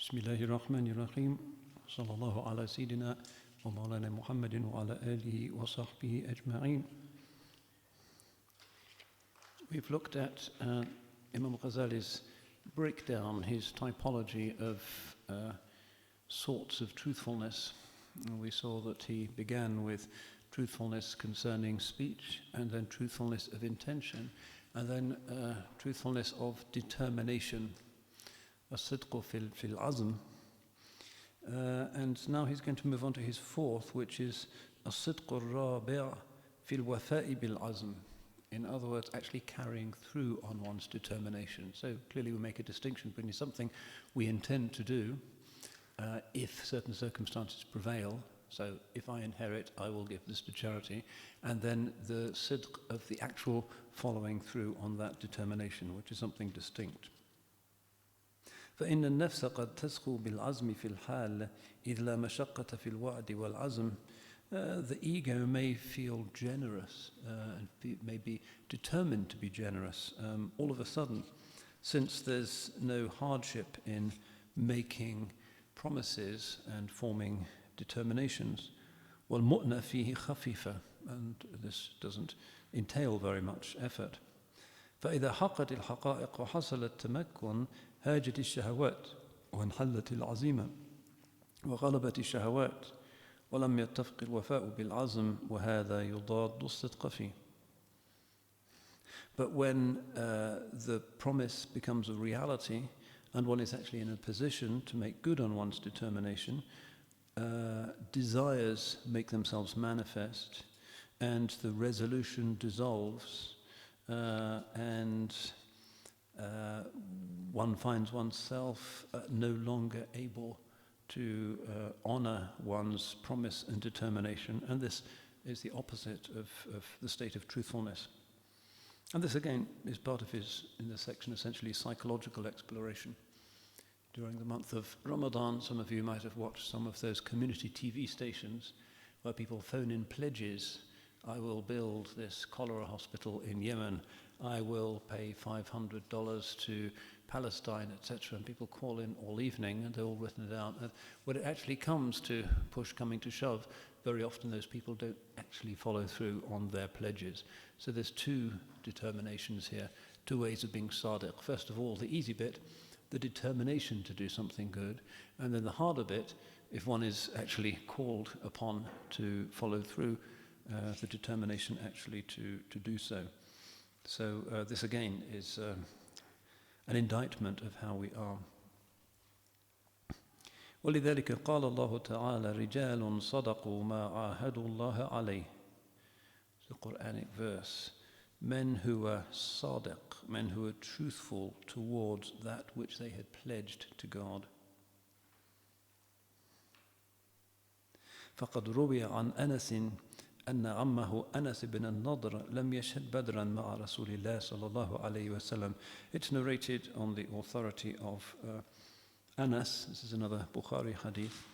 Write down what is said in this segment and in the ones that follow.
بسم الله الرحمن الرحيم صلى الله على سيدنا ومولانا محمد وعلى آله وصحبه أجمعين. We've looked at Imam al-Ghazali's breakdown, his typology of sorts of truthfulness. And we saw that he began with truthfulness concerning speech, and then truthfulness of intention, and then truthfulness of determination. الصدق في العزم. And now he's going to move on to his fourth, which is الصدق الرابع في الوفاء بالعزم. In other words, actually carrying through on one's determination. So clearly we make a distinction between something we intend to do if certain circumstances prevail. So if I inherit, I will give this to charity. And then the sidq of the actual following through on that determination, which is something distinct. فإن النفس قد تسخو بالعزم في الحال إذ لا مشقة في الوعد والعزم. The ego may feel generous and may be determined to be generous all of a sudden, since there's no hardship in making promises and forming determinations. والمؤنة فيه خفيفة, and this doesn't entail very much effort. فإذا حقت الحقائق وحصل التمكن هاجت الشهوات وانحلت العزيمة وغلبت الشهوات ولم يتفق الوفاء بالعزم وهذا يضاد الصدق فيه. But when the promise becomes a reality and one is actually in a position to make good on one's determination, desires make themselves manifest and the resolution dissolves, and one finds oneself no longer able to honor one's promise and determination, and this is the opposite of the state of truthfulness. And this again is part of his, in this section, essentially psychological exploration. During the month of Ramadan, some of you might have watched some of those community TV stations where people phone in pledges. I will build this cholera hospital in Yemen. I will pay $500 to Palestine, etc. And people call in all evening and they're all written down. And when it actually comes to push coming to shove, very often those people don't actually follow through on their pledges. So there's two determinations here, two ways of being sadiq. First of all, the easy bit, the determination to do something good, and then the harder bit, if one is actually called upon to follow through, the determination actually to do so. So this again is an indictment of how we are. ولذلك قال الله تعالى رجال صدقوا ما عاهدوا الله عليه. It's a Quranic verse. Men who are sadiq, men who are truthful towards that which they had pledged to God. فقد روي عن أنس أن عمه أنس بن النضر لم يشهد بدرا مع رسول الله صلى الله عليه وسلم. It's narrated on the authority of Anas, this is another Bukhari hadith,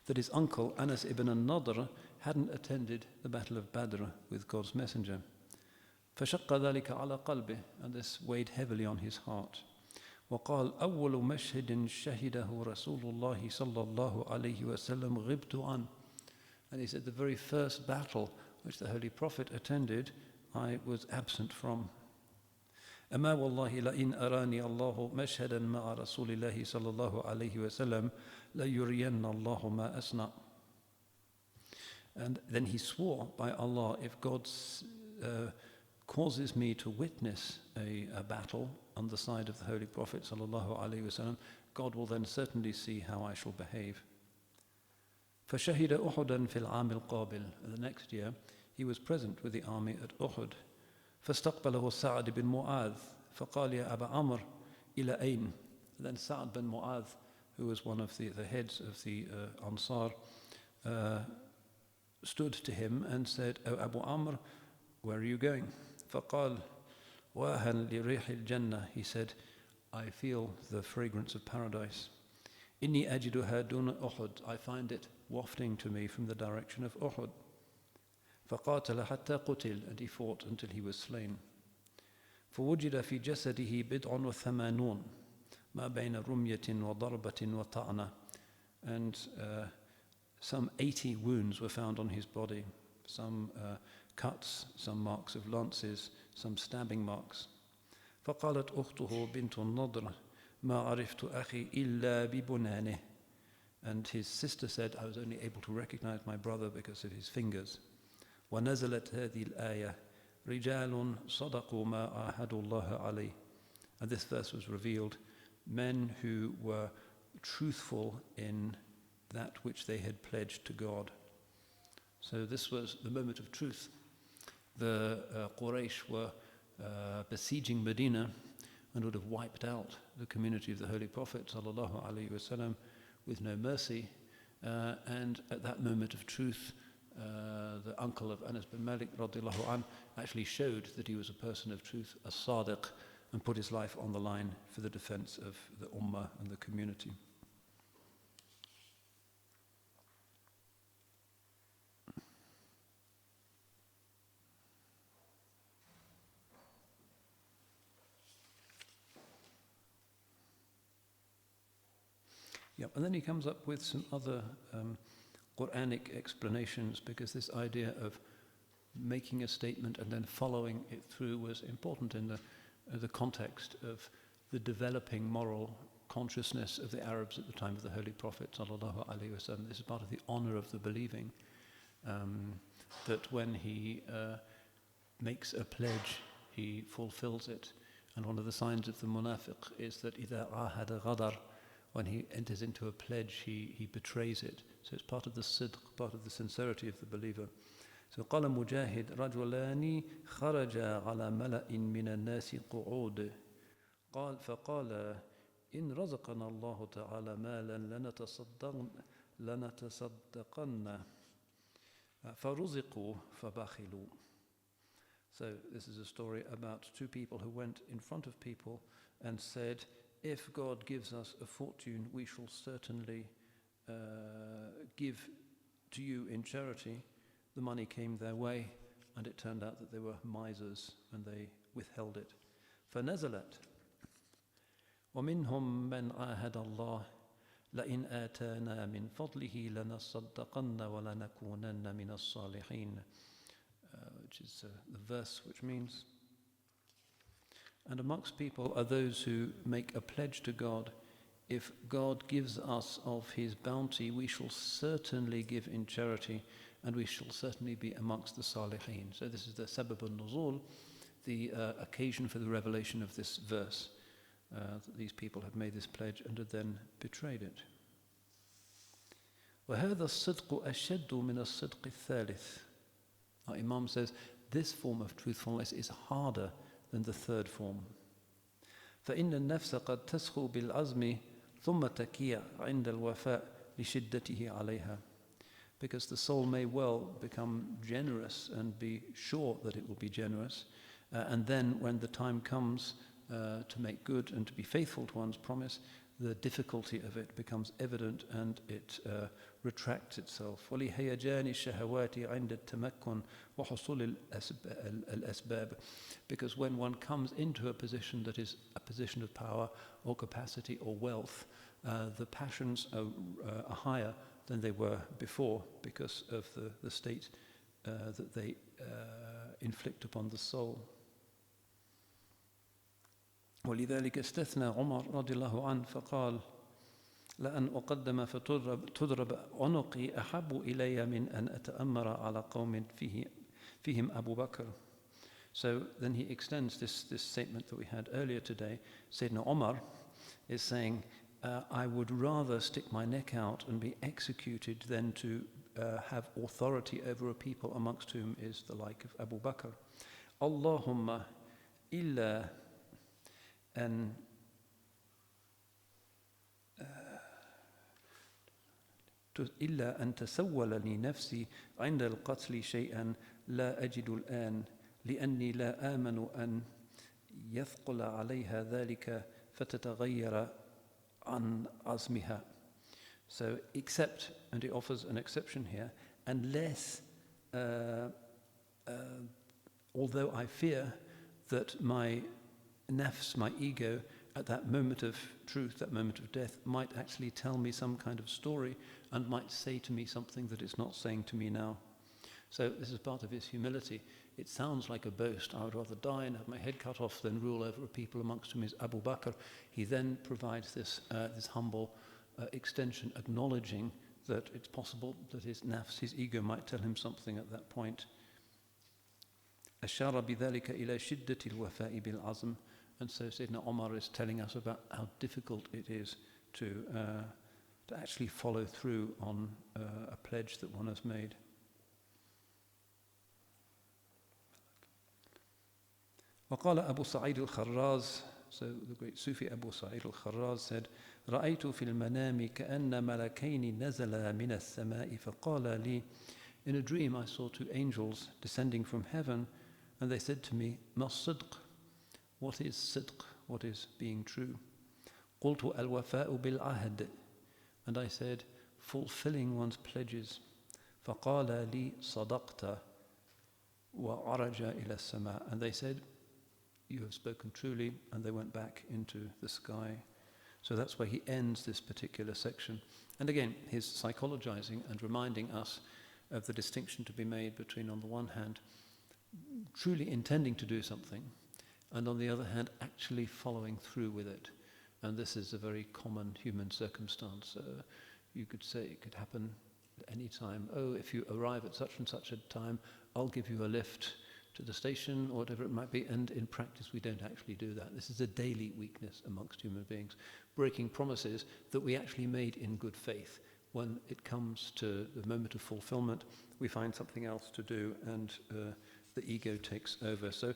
that his uncle Anas ibn al-Nadr hadn't attended the Battle of Badr with God's Messenger. فشق ذلك على قلبه, and this weighed heavily on his heart. وقال أول مشهد شهده رسول الله صلى الله عليه وسلم غبت عنه. And he said, the very first battle which the Holy Prophet attended, I was absent from. أما والله لئن أراني الله مشهدا مع رسول الله صلى الله عليه وسلم ليرين الله ما أصنع. And then he swore by Allah, if God causes me to witness a battle on the side of the Holy Prophet صلى الله عليه وسلم, God will then certainly see how I shall behave. فشهد أحدا في العام القابل. The next year he was present with the army at Uhud. فاستقبله سعد بن معاذ فقال يا أبا عمرو إلى أين. Then Sa'd bin Mu'adh, who was one of the heads of the Ansar, stood to him and said, O Abu Amr, where are you going? فقال واهن لريح الجنة. He said, I feel the fragrance of paradise. إني أجدها دون أحد. I find it wafting to me from the direction of Uhud. فقاتل حتى قتل, and he fought until he was slain. فوجد في جسده بضع وثمانون ما بين رمية وضربة وطعنة. And some 80 wounds were found on his body, some cuts, some marks of lances, some stabbing marks. فقالت أخته بنت النضر ما عرفت أخي إلا ببنانه. And his sister said, I was only able to recognize my brother because of his fingers. ونزلت هذه الآية رجال صدقوا ما عاهدوا الله عليه. And this verse was revealed, men who were truthful in that which they had pledged to God. So this was the moment of truth. The Quraysh were besieging Medina and would have wiped out the community of the Holy Prophet ﷺ with no mercy. And at that moment of truth, the uncle of Anas bin Malik radiallahu anh actually showed that he was a person of truth, a sadiq, and put his life on the line for the defense of the ummah and the community. Yep, and then he comes up with some other Quranic explanations, because this idea of making a statement and then following it through was important in the context of the developing moral consciousness of the Arabs at the time of the Holy Prophet sallallahu alaihi wasallam. This is part of the honor of the believing, that when he makes a pledge, he fulfills it. And one of the signs of the munafiq is that إِذَا عَاهَدَ غَدَرَ, when he enters into a pledge, he betrays it. So it's part of the sidq, part of the sincerity of the believer. So قال مجاهد رجلان خرجا على ملأ من الناس قعود قال فقال إن رزقنا الله تعالى مالا لنتصدقن فرزقوا فبخلوا. So this is a story about two people who went in front of people and said, if God gives us a fortune, we shall certainly give to you in charity. The money came their way, and it turned out that they were misers, and they withheld it. فنزلت ومنهم من عاهد الله لئن آتانا من فضله لنصدقن ولنكونن من الصالحين, which is the verse which means, and amongst people are those who make a pledge to God, if God gives us of his bounty, we shall certainly give in charity, and we shall certainly be amongst the salihin. So this is the sabab al-nuzul, the occasion for the revelation of this verse, that these people had made this pledge and had then betrayed it. وَهَذَا الصِّدْقُ أَشَدُّ مِنَ الصِّدْقِ الثَّالِثِ. Our Imam says this form of truthfulness is harder than the third form. فإن النفس قد تسخو بالعزم ثم تكيع عند الوفاء لشدته عليها. Because the soul may well become generous and be sure that it will be generous, and then when the time comes to make good and to be faithful to one's promise, the difficulty of it becomes evident and it retracts itself. وَلِهَيَجَانِ الشَّهَوَاتِ عِنْدَ التَّمَكُّنِ وَحُصُولِ الْأَسْبَابِ. Because when one comes into a position that is a position of power or capacity or wealth, the passions are higher than they were before because of the state that they inflict upon the soul. ولذلك استثنى عمر رضي الله عنه فقال لأن أقدم فتضرب عنقي أحب إلي من أن أتأمر على قوم فيهم أبو بكر. So then he extends this statement that we had earlier today. Sayyidina Omar is saying, I would rather stick my neck out and be executed than to have authority over a people amongst whom is the like of Abu Bakr. Allahumma illa أن إلا أن تسول لي نفسي عند القتل شيئا لا أجد الآن لأني لا آمن أن يثقل عليها ذلك فتتغير عن عزمها. So except, and he offers an exception here, unless, although I fear that my nafs, my ego, at that moment of truth, that moment of death, might actually tell me some kind of story and might say to me something that it's not saying to me now. So this is part of his humility. It sounds like a boast. I would rather die and have my head cut off than rule over a people amongst whom is Abu Bakr. He then provides this humble extension, acknowledging that it's possible that his nafs, his ego, might tell him something at that point. أشار بذلك إلى شدة الوفاء بالعزم. And so Sayyidina Omar is telling us about how difficult it is to actually follow through on a pledge that one has made. وقال أبو سعيد الخراز, so the great Sufi Abu Sa'id al-Kharraz said, رأيت في المنام كأن ملكين نزلا من السماء فقال لي, in a dream I saw two angels descending from heaven, and they said to me, ما الصدق? What is sidq? What is being true? قلت الوفاء بالعهد, and I said, fulfilling one's pledges. فقال لي صدقت وعرج إلى السماء, and they said, you have spoken truly, and they went back into the sky. So that's where he ends this particular section. And again, he's psychologizing and reminding us of the distinction to be made between, on the one hand, truly intending to do something, and on the other hand, actually following through with it. And this is a very common human circumstance. You could say it could happen at any time. Oh, if you arrive at such and such a time, I'll give you a lift to the station, or whatever it might be. And in practice, we don't actually do that. This is a daily weakness amongst human beings, breaking promises that we actually made in good faith. When it comes to the moment of fulfillment, we find something else to do, and the ego takes over. So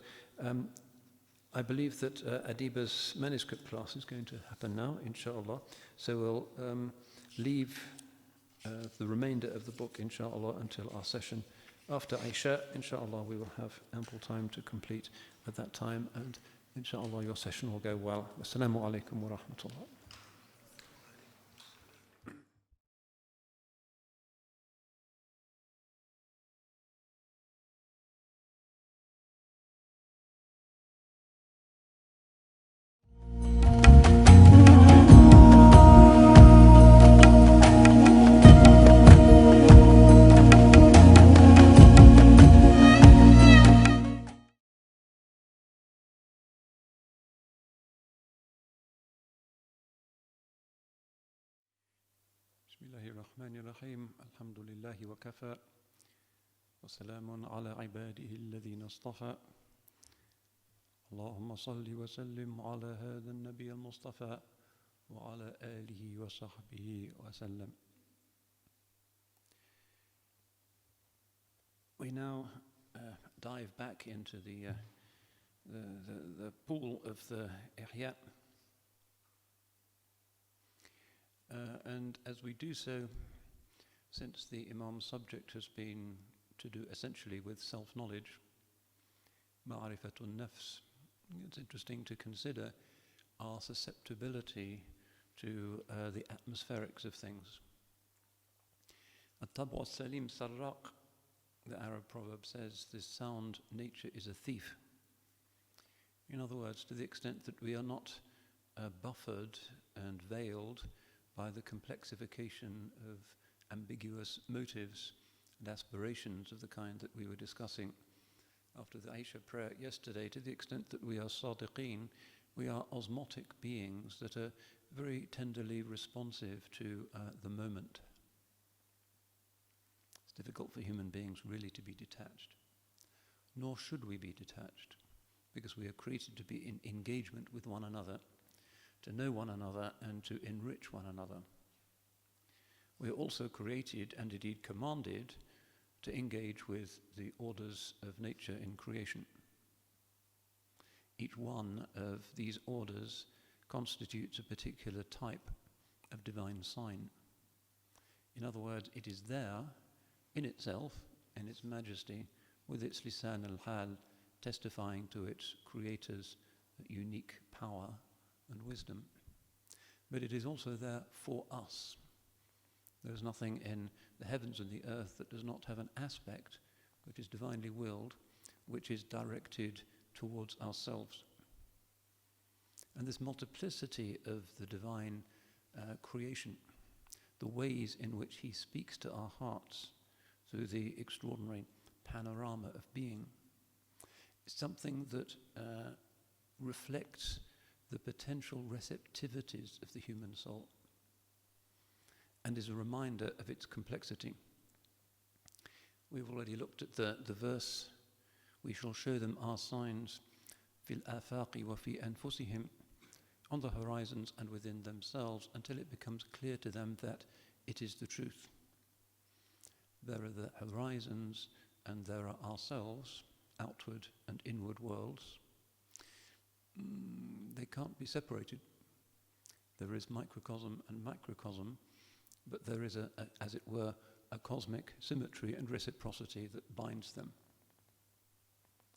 I believe that Adiba's manuscript class is going to happen now, inshallah. So we'll leave the remainder of the book, inshallah, until our session after Isha. Inshallah, we will have ample time to complete at that time, and inshallah your session will go well. Assalamu alaikum wa rahmatullah. بسم الله الرحمن الرحيم الحمد لله وكفى وسلام على عباده الذين اصطفى اللهم صل وسلم على هذا النبي المصطفى وعلى آله وصحبه وسلم. We now dive back into the pool of the Ihya. And as we do so, since the Imam's subject has been to do essentially with self-knowledge, ma'rifatun nafs, it's interesting to consider our susceptibility to the atmospherics of things. At-tabu as-salim sarraq, the Arab proverb says, this sound nature is a thief. In other words, to the extent that we are not buffered and veiled by the complexification of ambiguous motives and aspirations of the kind that we were discussing after the Aisha prayer yesterday, to the extent that we are sadiqeen, we are osmotic beings that are very tenderly responsive to the moment. It's difficult for human beings really to be detached, nor should we be detached, because we are created to be in engagement with one another, to know one another and to enrich one another. We are also created and indeed commanded to engage with the orders of nature in creation. Each one of these orders constitutes a particular type of divine sign. In other words, it is there in itself, in its majesty, with its lisan al-hal, testifying to its creator's unique power and wisdom. But it is also there for us. There is nothing in the heavens and the earth that does not have an aspect which is divinely willed, which is directed towards ourselves. And this multiplicity of the divine creation, the ways in which he speaks to our hearts through the extraordinary panorama of being, is something that reflects the potential receptivities of the human soul and is a reminder of its complexity. We've already looked at the verse, we shall show them our signs fil afaqi wa fi anfusihim, on the horizons and within themselves, until it becomes clear to them that it is the truth. There are the horizons and there are ourselves, outward and inward worlds. They can't be separated. There is microcosm and macrocosm, but there is, as it were, a cosmic symmetry and reciprocity that binds them.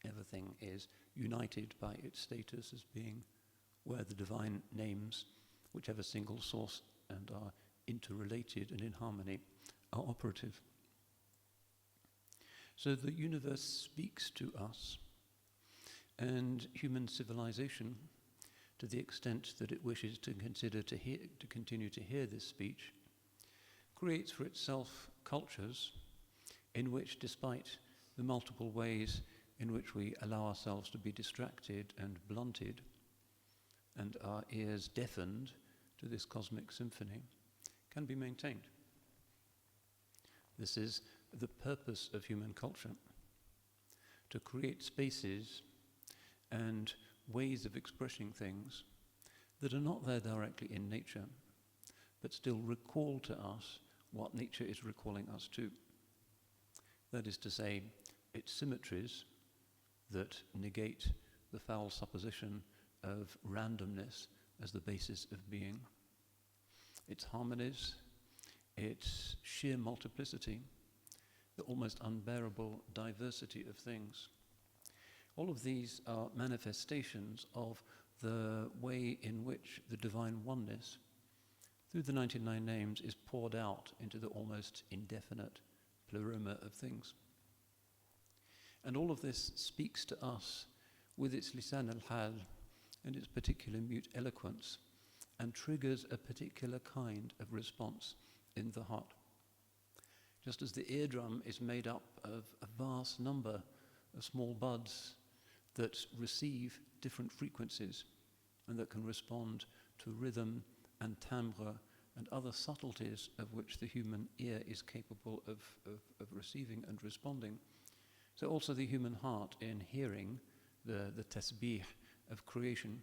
Everything is united by its status as being where the divine names, whichever single source and are interrelated and in harmony, are operative. So the universe speaks to us, and human civilization, to the extent that it wishes to continue to hear this speech, creates for itself cultures in which, despite the multiple ways in which we allow ourselves to be distracted and blunted, and our ears deafened to this cosmic symphony, can be maintained. This is the purpose of human culture, to create spaces and ways of expressing things that are not there directly in nature, but still recall to us what nature is recalling us to. That is to say, its symmetries that negate the foul supposition of randomness as the basis of being, its harmonies, its sheer multiplicity, the almost unbearable diversity of things. All of these are manifestations of the way in which the divine oneness, through the 99 names, is poured out into the almost indefinite pleroma of things. And all of this speaks to us with its lisan al-hal and its particular mute eloquence, and triggers a particular kind of response in the heart. Just as the eardrum is made up of a vast number of small buds that receive different frequencies and that can respond to rhythm and timbre and other subtleties of which the human ear is capable of receiving and responding, so also the human heart, in hearing the tasbih of creation,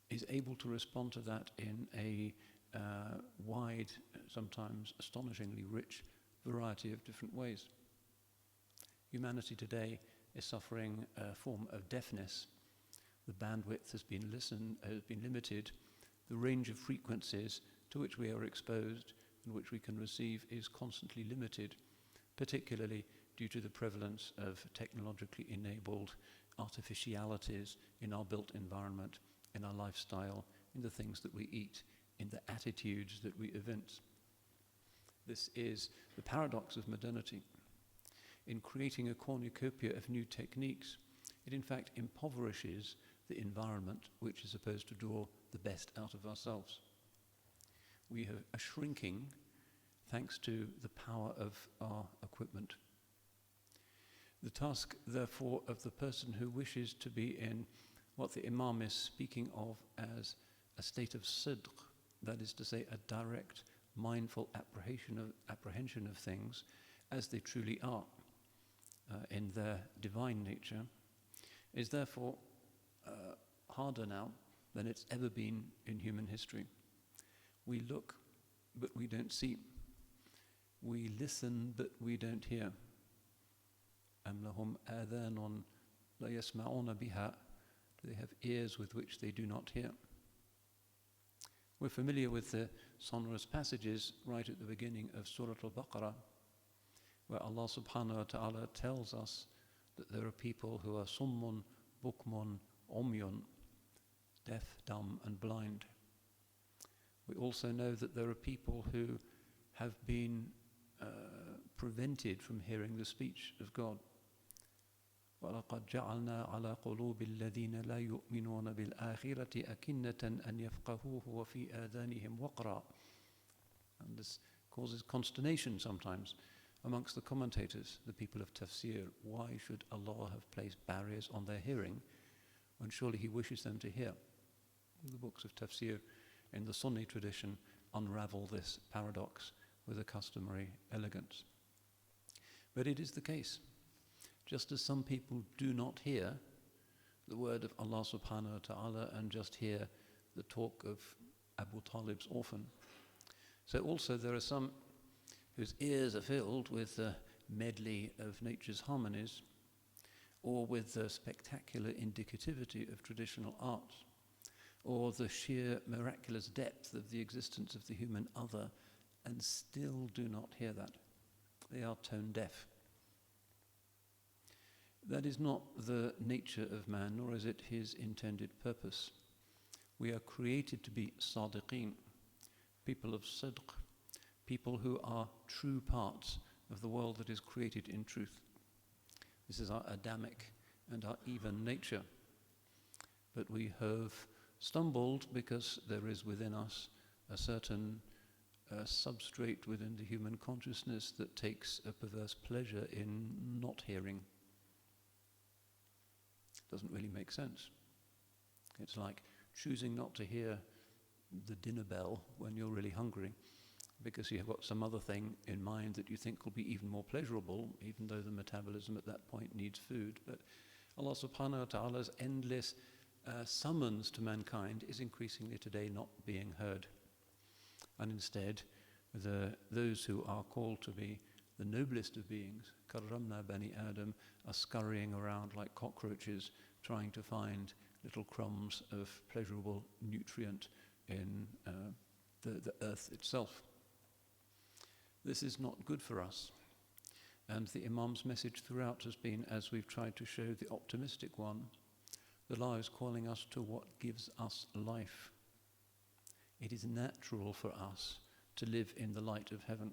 is able to respond to that in a wide, sometimes astonishingly rich variety of different ways. Humanity today is suffering a form of deafness. The bandwidth has been limited. The range of frequencies to which we are exposed and which we can receive is constantly limited, particularly due to the prevalence of technologically enabled artificialities in our built environment, in our lifestyle, in the things that we eat, in the attitudes that we evince. This is the paradox of modernity. In creating a cornucopia of new techniques, it in fact impoverishes the environment which is supposed to draw the best out of ourselves. We are shrinking thanks to the power of our equipment. The task, therefore, of the person who wishes to be in what the Imam is speaking of as a state of sidq, that is to say, a direct, mindful apprehension of things as they truly are in their divine nature, is therefore harder now than it's ever been in human history. We look, but we don't see. We listen, but we don't hear. أَمْ لَهُمْ آذَانٌ لَا يَسْمَعُونَ بِهَا. Do they have ears with which they do not hear? We're familiar with the sonorous passages right at the beginning of Surah Al-Baqarah, where Allah subhanahu wa ta'ala tells us that there are people who are summun, bukmun, umyun, deaf, dumb and blind. We also know that there are people who have been prevented from hearing the speech of God. وَلَقَدْ جَعَلْنَا عَلَى قُلُوبِ الَّذِينَ لَا يُؤْمِنُونَ بِالْآخِرَةِ أَكِنَّةً أَنْ يَفْقَهُوهُ وَفِي آذَانِهِمْ وَقْرًا. And this causes consternation sometimes amongst the commentators, the people of tafsir. Why should Allah have placed barriers on their hearing when surely He wishes them to hear? The books of tafsir in the Sunni tradition unravel this paradox with a customary elegance. But it is the case. Just as some people do not hear the word of Allah subhanahu wa ta'ala and just hear the talk of Abu Talib's orphan, so also there are some whose ears are filled with the medley of nature's harmonies or with the spectacular indicativity of traditional art or the sheer miraculous depth of the existence of the human other, and still do not hear that. They are tone deaf. That is not the nature of man, nor is it his intended purpose. We are created to be sadiqeen, people of sidq, people who are true parts of the world that is created in truth. This is our Adamic and our even nature. But we have stumbled because there is within us a certain substrate within the human consciousness that takes a perverse pleasure in not hearing. Doesn't really make sense. It's like choosing not to hear the dinner bell when you're really hungry because you have got some other thing in mind that you think will be even more pleasurable, even though the metabolism at that point needs food. But Allah subhanahu wa ta'ala's endless summons to mankind is increasingly today not being heard. And instead, those who are called to be the noblest of beings, karramna bani Adam, are scurrying around like cockroaches, trying to find little crumbs of pleasurable nutrient in the earth itself. This is not good for us. And the Imam's message throughout has been, as we've tried to show, the optimistic one. The law is calling us to what gives us life. It is natural for us to live in the light of heaven.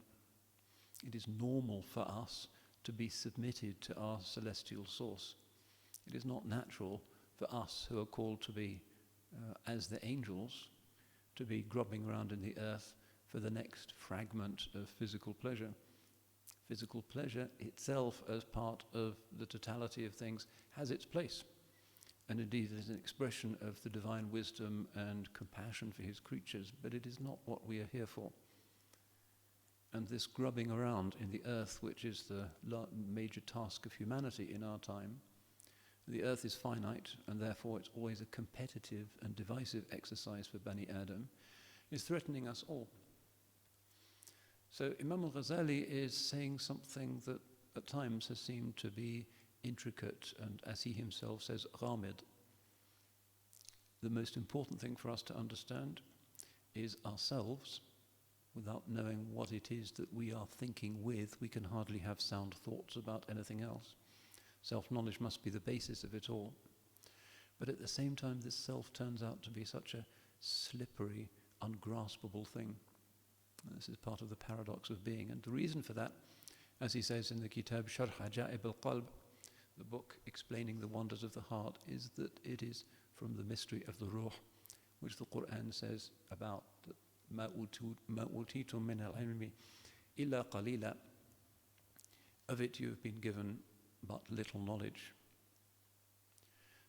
It is normal for us to be submitted to our celestial source. It is not natural for us who are called to be, as the angels, to be grubbing around in the earth for the next fragment of physical pleasure. Physical pleasure itself, as part of the totality of things, has its place. And indeed it is an expression of the divine wisdom and compassion for his creatures, but it is not what we are here for. And this grubbing around in the earth, which is the major task of humanity in our time, the earth is finite, and therefore it's always a competitive and divisive exercise for Bani Adam, is threatening us all. So Imam al-Ghazali is saying something that at times has seemed to be intricate and, as he himself says, ghamid. The most important thing for us to understand is ourselves. Without knowing what it is that we are thinking with, we can hardly have sound thoughts about anything else. Self-knowledge must be the basis of it all. But at the same time, this self turns out to be such a slippery, ungraspable thing. And this is part of the paradox of being. And the reason for that, as he says in the Kitab Sharh Ajaib al-Qalb, the book explaining the wonders of the heart, is that it is from the mystery of the ruh, which the Quran says about مَا أُوتِيتُم مِّنَ الْعِلْمِ إِلَّا قَلِيلًا. Of it you have been given but little knowledge.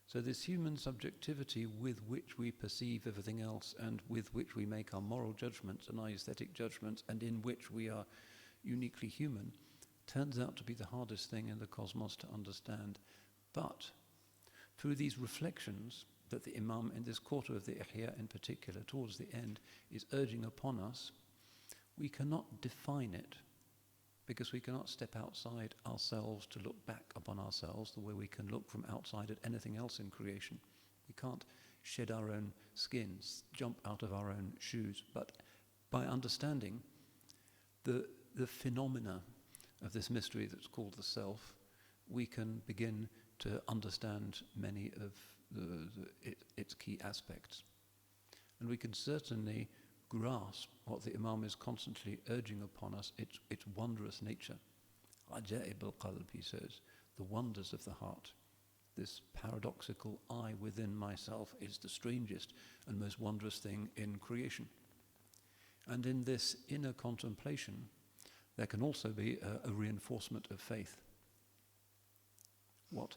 So this human subjectivity with which we perceive everything else and with which we make our moral judgments and our aesthetic judgments and in which we are uniquely human turns out to be the hardest thing in the cosmos to understand. But through these reflections that the Imam in this quarter of the Ihya in particular, towards the end, is urging upon us, we cannot define it because we cannot step outside ourselves to look back upon ourselves the way we can look from outside at anything else in creation. We can't shed our own skins, jump out of our own shoes. But by understanding the phenomena of this mystery that's called the self, we can begin to understand many of its key aspects. And we can certainly grasp what the Imam is constantly urging upon us, its wondrous nature. Ajaib al-Qalb, he says, the wonders of the heart. This paradoxical I within myself is the strangest and most wondrous thing in creation. And in this inner contemplation, there can also be a reinforcement of faith. What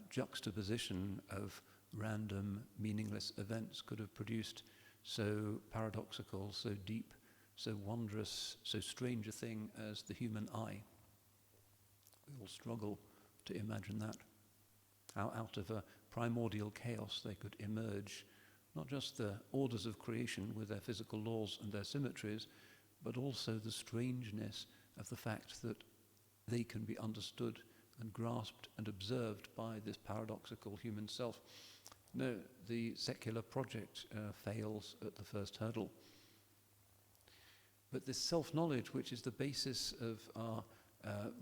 juxtaposition of random, meaningless events could have produced so paradoxical, so deep, so wondrous, so strange a thing as the human eye? We all struggle to imagine that. How out of a primordial chaos they could emerge, not just the orders of creation with their physical laws and their symmetries, but also the strangeness of the fact that they can be understood and grasped and observed by this paradoxical human self. No, the secular project fails at the first hurdle. But this self-knowledge, which is the basis of our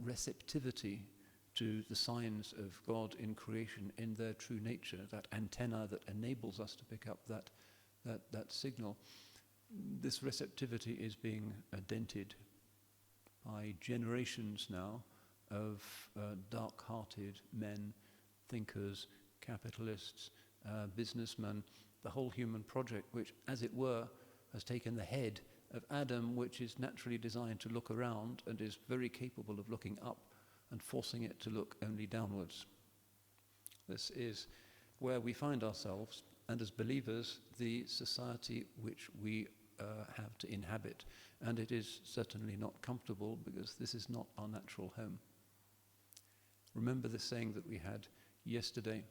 receptivity to the signs of God in creation in their true nature, that antenna that enables us to pick up that signal, this receptivity is being dented by generations now of dark-hearted men, thinkers, capitalists, businessmen, the whole human project, which, as it were, has taken the head of Adam, which is naturally designed to look around and is very capable of looking up, and forcing it to look only downwards. This is where we find ourselves, and as believers, the society which we have to inhabit. And it is certainly not comfortable, because this is not our natural home. Remember the saying that we had yesterday: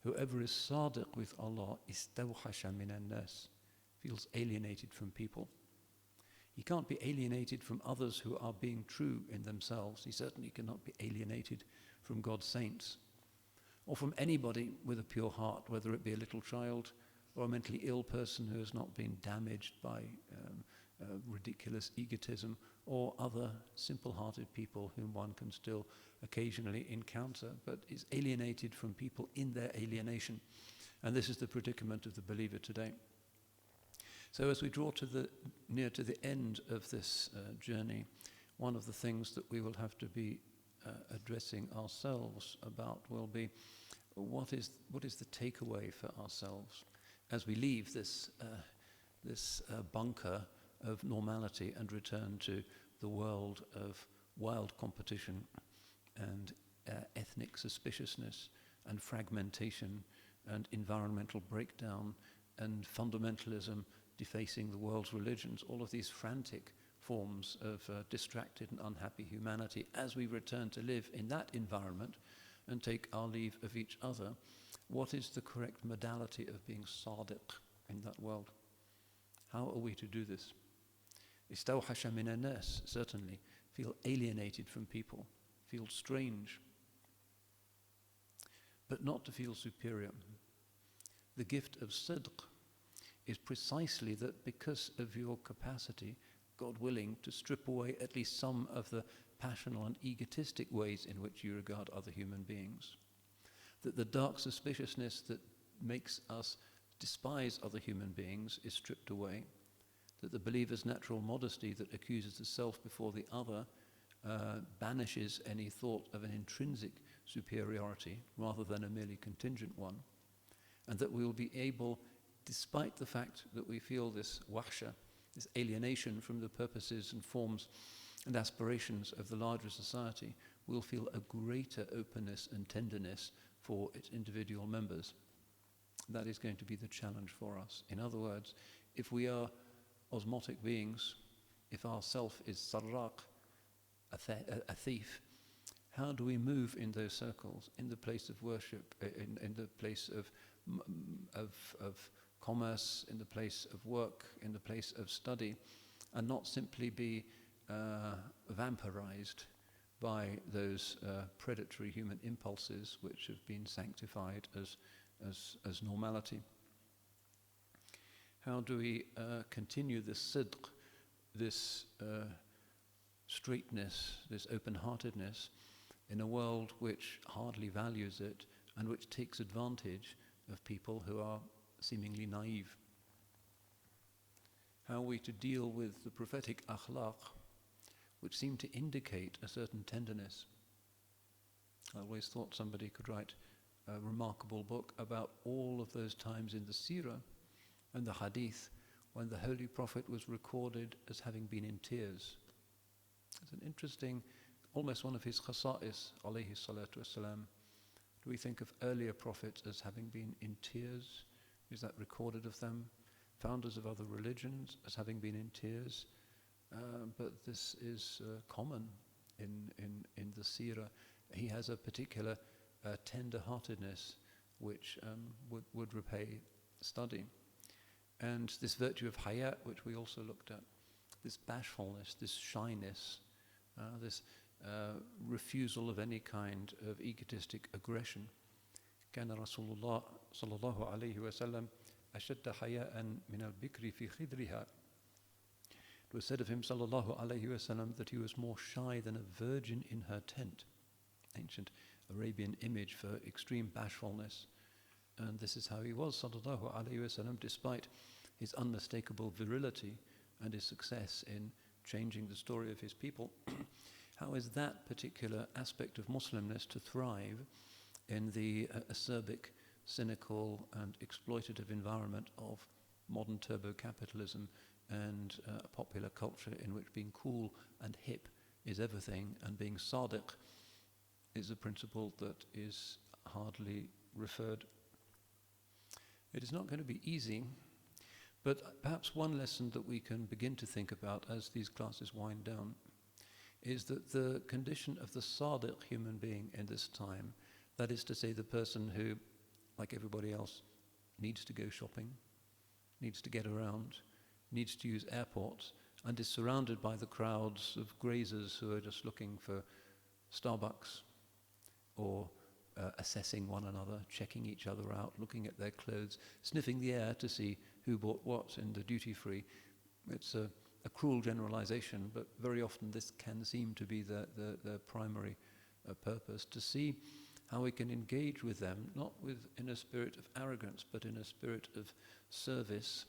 whoever is sadiq with Allah istawhasha min an-nas, feels alienated from people. He can't be alienated from others who are being true in themselves. He certainly cannot be alienated from God's saints, or from anybody with a pure heart, whether it be a little child or a mentally ill person who has not been damaged by ridiculous egotism, or other simple-hearted people whom one can still occasionally encounter, but is alienated from people in their alienation. And this is the predicament of the believer today. So as we draw near to the end of this journey, one of the things that we will have to be addressing ourselves about will be, what is the takeaway for ourselves as we leave this bunker of normality and return to the world of wild competition and ethnic suspiciousness and fragmentation and environmental breakdown and fundamentalism defacing the world's religions, all of these frantic forms of distracted and unhappy humanity. As we return to live in that environment and take our leave of each other, what is the correct modality of being sadiq in that world? How are we to do this? Istawhasha min an-nas, certainly, feel alienated from people, feel strange, but not to feel superior. The gift of sidq is precisely that, because of your capacity, God willing, to strip away at least some of the passional and egotistic ways in which you regard other human beings, that the dark suspiciousness that makes us despise other human beings is stripped away, that the believer's natural modesty that accuses the self before the other banishes any thought of an intrinsic superiority rather than a merely contingent one, and that we will be able, despite the fact that we feel this wahsha, this alienation from the purposes and forms and aspirations of the larger society, we'll feel a greater openness and tenderness for its individual members. That is going to be the challenge for us. In other words, if we are osmotic beings, if our self is sarraq, a thief, how do we move in those circles, in the place of worship, in the place of commerce, in the place of work, in the place of study, and not simply be vampirized by those predatory human impulses which have been sanctified as normality? How do we continue this sidq, this straightness, this open-heartedness in a world which hardly values it and which takes advantage of people who are seemingly naive? How are we to deal with the prophetic akhlaq, which seem to indicate a certain tenderness? I always thought somebody could write a remarkable book about all of those times in the seerah and the hadith when the Holy Prophet was recorded as having been in tears. It's an interesting, almost one of his khasa'is, alayhi salatu wasalam. Do we think of earlier prophets as having been in tears? Is that recorded of them? Founders of other religions as having been in tears? But this is common in the seerah. He has a particular tender-heartedness which would repay study. And this virtue of hayat, which we also looked at, this bashfulness, this shyness, this refusal of any kind of egotistic aggression. كان رسول الله صلى الله عليه وسلم أشد حياء من البكر في خدرها. It was said of him sallallahu alayhi wasallam that he was more shy than a virgin in her tent. Ancient Arabian image for extreme bashfulness. And this is how he was sallallahu alayhi wasallam, despite his unmistakable virility and his success in changing the story of his people. How is that particular aspect of Muslimness to thrive in the acerbic, cynical and exploitative environment of modern turbo-capitalism and a popular culture in which being cool and hip is everything, and being sadiq is a principle that is hardly referred. It is not going to be easy, but perhaps one lesson that we can begin to think about as these classes wind down is that the condition of the sadiq human being in this time, that is to say the person who, like everybody else, needs to go shopping, needs to get around, needs to use airports, and is surrounded by the crowds of grazers who are just looking for Starbucks or assessing one another, checking each other out, looking at their clothes, sniffing the air to see who bought what in the duty-free. It's a cruel generalization, but very often this can seem to be the primary purpose, to see how we can engage with them, not in a spirit of arrogance, but in a spirit of service.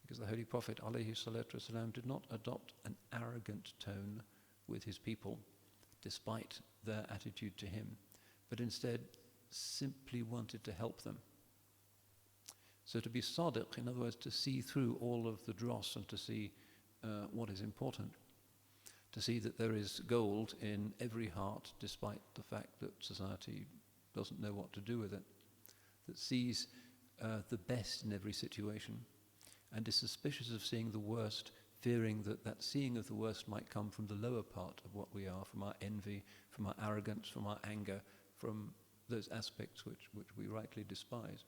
Because the Holy Prophet ﷺ did not adopt an arrogant tone with his people, despite their attitude to him, but instead simply wanted to help them. So to be sadiq, in other words, to see through all of the dross and to see what is important, to see that there is gold in every heart, despite the fact that society doesn't know what to do with it, that sees the best in every situation, and is suspicious of seeing the worst, fearing that that seeing of the worst might come from the lower part of what we are, from our envy, from our arrogance, from our anger, from those aspects which we rightly despise.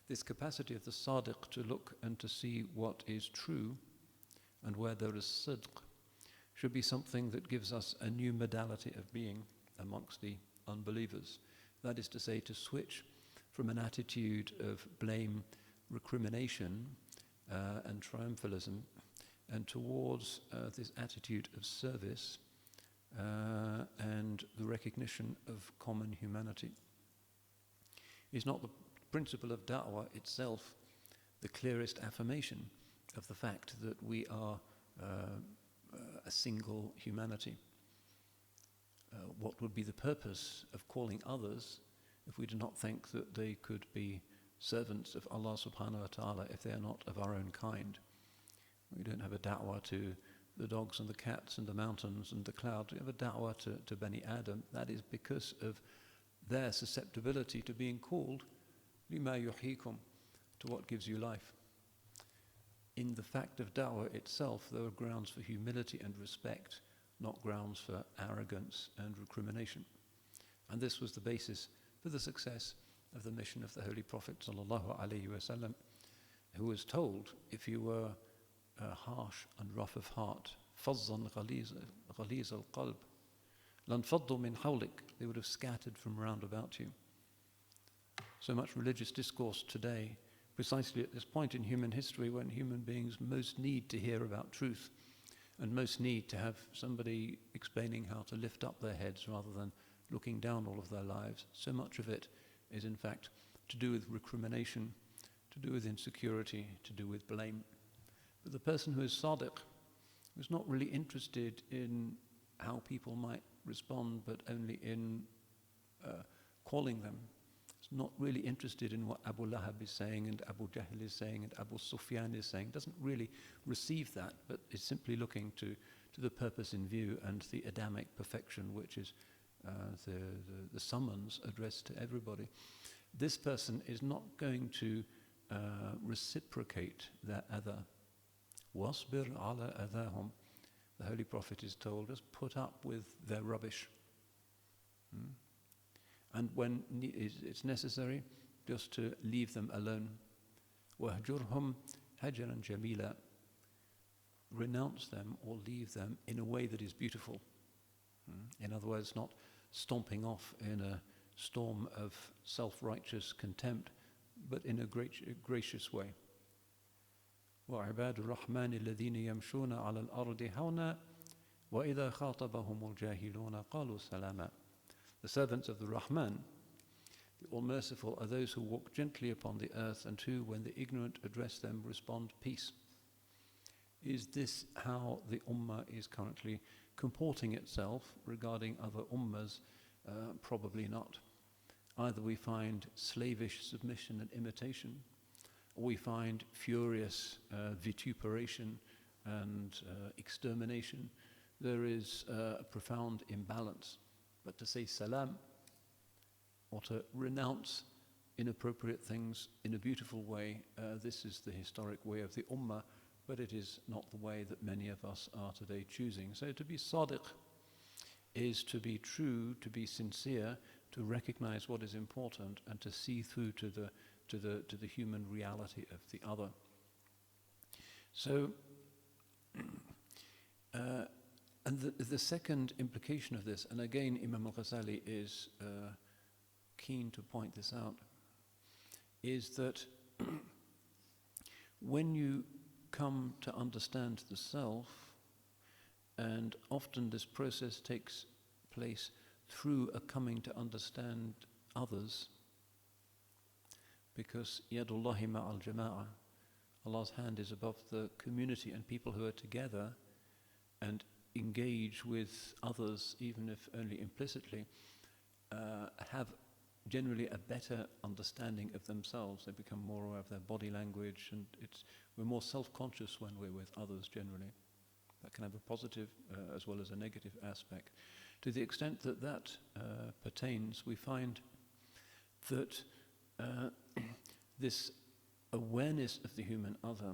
This capacity of the sadiq to look and to see what is true and where there is sidq should be something that gives us a new modality of being amongst the unbelievers. That is to say, to switch from an attitude of blame, recrimination, and triumphalism, and towards this attitude of service and the recognition of common humanity. Is not the principle of da'wah itself the clearest affirmation of the fact that we are a single humanity? What would be the purpose of calling others if we do not think that they could be servants of Allah subhanahu wa ta'ala if they are not of our own kind? We don't have a da'wah to the dogs and the cats and the mountains and the clouds. We have a da'wah to Bani Adam. That is because of their susceptibility to being called lima yuhyikum, to what gives you life. In the fact of da'wah itself, there are grounds for humility and respect, not grounds for arrogance and recrimination. And this was the basis for the success of the mission of the Holy Prophet sallallahu alaihi wasallam, who was told, if you were harsh and rough of heart, fazzan ghaliz al-qalb, lanfaddu min hawlik, they would have scattered from round about you. So much religious discourse today, precisely at this point in human history when human beings most need to hear about truth and most need to have somebody explaining how to lift up their heads rather than looking down all of their lives. So much of it is in fact to do with recrimination, to do with insecurity, to do with blame. But the person who is sadiq, who's not really interested in how people might respond, but only in calling them It's not really interested in what Abu Lahab is saying and Abu Jahl is saying and Abu Sufyan is saying. Doesn't really receive that, but is simply looking to the purpose in view and the Adamic perfection, which is the summons addressed to everybody. This person is not going to reciprocate their adha. Wasbir ala adahum. The Holy Prophet is told us, put up with their rubbish. And when it's necessary, just to leave them alone. وَهْجُرْهُمْ هَجْرًا جَمِيلًا. Renounce them or leave them in a way that is beautiful. In other words, not stomping off in a storm of self-righteous contempt, but in a gracious way. وَعِبَادُ الرَّحْمَنِ الَّذِينَ يَمْشُونَ عَلَى الْأَرْضِ هَوْنًا وَإِذَا خَاطَبَهُمُ الْجَاهِلُونَ قَالُوا سَلَامًا. The servants of the Rahman, the All-Merciful, are those who walk gently upon the earth and who, when the ignorant address them, respond peace. Is this how the Ummah is currently comporting itself regarding other Ummahs? Probably not. Either we find slavish submission and imitation, or we find furious vituperation and extermination. There is a profound imbalance. But to say salam, or to renounce inappropriate things in a beautiful way, this is the historic way of the Ummah, but it is not the way that many of us are today choosing. So to be sadiq is to be true, to be sincere, to recognize what is important, and to see through to the human reality of the other. So, and the second implication of this, and again Imam al-Ghazali is keen to point this out, is that when you come to understand the self, and often this process takes place through a coming to understand others, because yadullahi ma'al jama'ah, Allah's hand is above the community and people who are together and engage with others, even if only implicitly, have generally a better understanding of themselves. They become more aware of their body language, and we're more self-conscious when we're with others generally. That can have a positive as well as a negative aspect. To the extent that that pertains, we find that this awareness of the human other,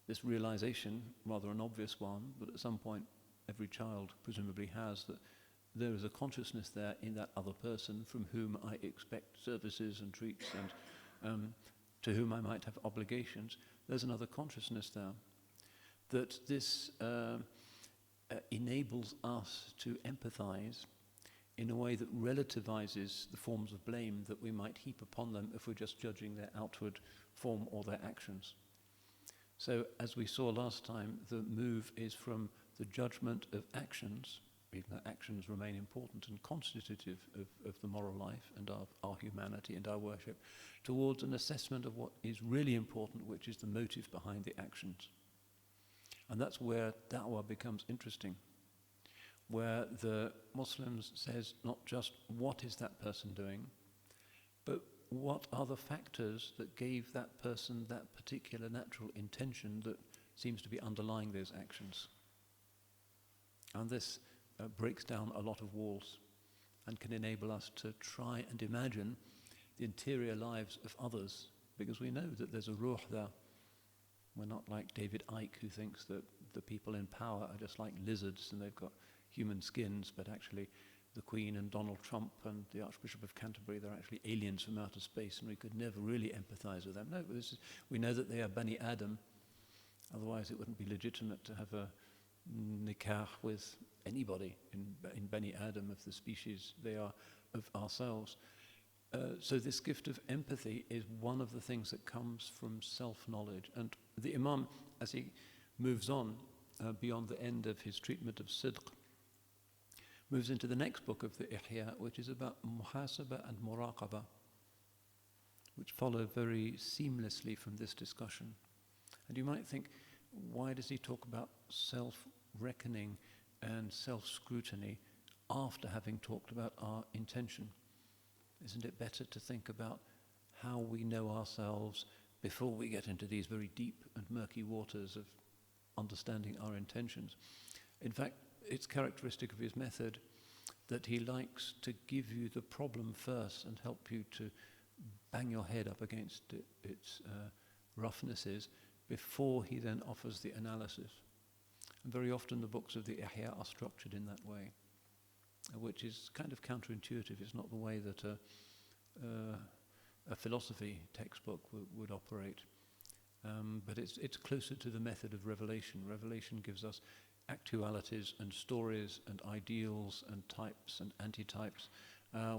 this realization, rather an obvious one, but at some point every child presumably has, that there is a consciousness there in that other person from whom I expect services and treats, and to whom I might have obligations. There's another consciousness there. That this enables us to empathize in a way that relativizes the forms of blame that we might heap upon them if we're just judging their outward form or their actions. So, as we saw last time, the move is from the judgment of actions, even though actions remain important and constitutive of the moral life and of our humanity and our worship, towards an assessment of what is really important, which is the motive behind the actions. And that's where da'wah becomes interesting, where the Muslims says not just what is that person doing, but what are the factors that gave that person that particular natural intention that seems to be underlying those actions. And this breaks down a lot of walls and can enable us to try and imagine the interior lives of others, because we know that there's a ruh there. We're not like David Icke, who thinks that the people in power are just like lizards and they've got human skins, but actually the Queen and Donald Trump and the Archbishop of Canterbury, they're actually aliens from outer space, and we could never really empathize with them. No, we know that they are Bani Adam, otherwise it wouldn't be legitimate to have a nikah with anybody in Bani Adam of the species they are of ourselves. So this gift of empathy is one of the things that comes from self-knowledge. And the Imam, as he moves on beyond the end of his treatment of sidq, moves into the next book of the Ihya, which is about muhasaba and muraqaba, which follow very seamlessly from this discussion. And you might think, why does he talk about self-reckoning and self-scrutiny after having talked about our intention? Isn't it better to think about how we know ourselves before we get into these very deep and murky waters of understanding our intentions? In fact, it's characteristic of his method that he likes to give you the problem first and help you to bang your head up against its roughnesses before he then offers the analysis. And very often the books of the Ihya are structured in that way, which is kind of counterintuitive. It's not the way that a philosophy textbook would operate. But it's closer to the method of revelation. Revelation gives us actualities and stories and ideals and types and antitypes,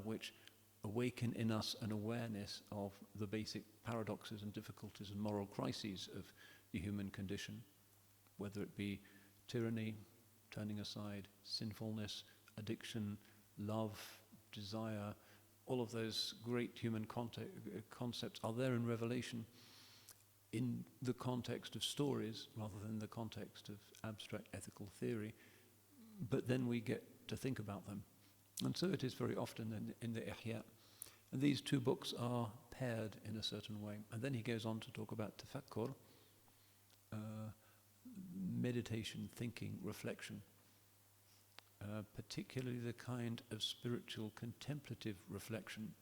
which awaken in us an awareness of the basic paradoxes and difficulties and moral crises of the human condition, whether it be tyranny, turning aside, sinfulness, addiction, love, desire. All of those great human concepts are there in Revelation in the context of stories rather than the context of abstract ethical theory, but then we get to think about them. And so it is very often in the Ihya. And these two books are paired in a certain way. And then he goes on to talk about tafakkur, meditation, thinking, reflection, particularly the kind of spiritual contemplative reflection,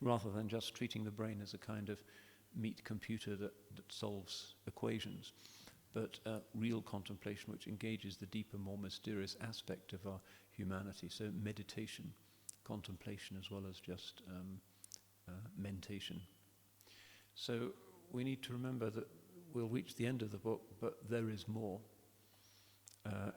rather than just treating the brain as a kind of meat computer that solves equations, but real contemplation which engages the deeper, more mysterious aspect of our humanity. So meditation, contemplation, as well as just mentation. So we need to remember that we'll reach the end of the book, but there is more.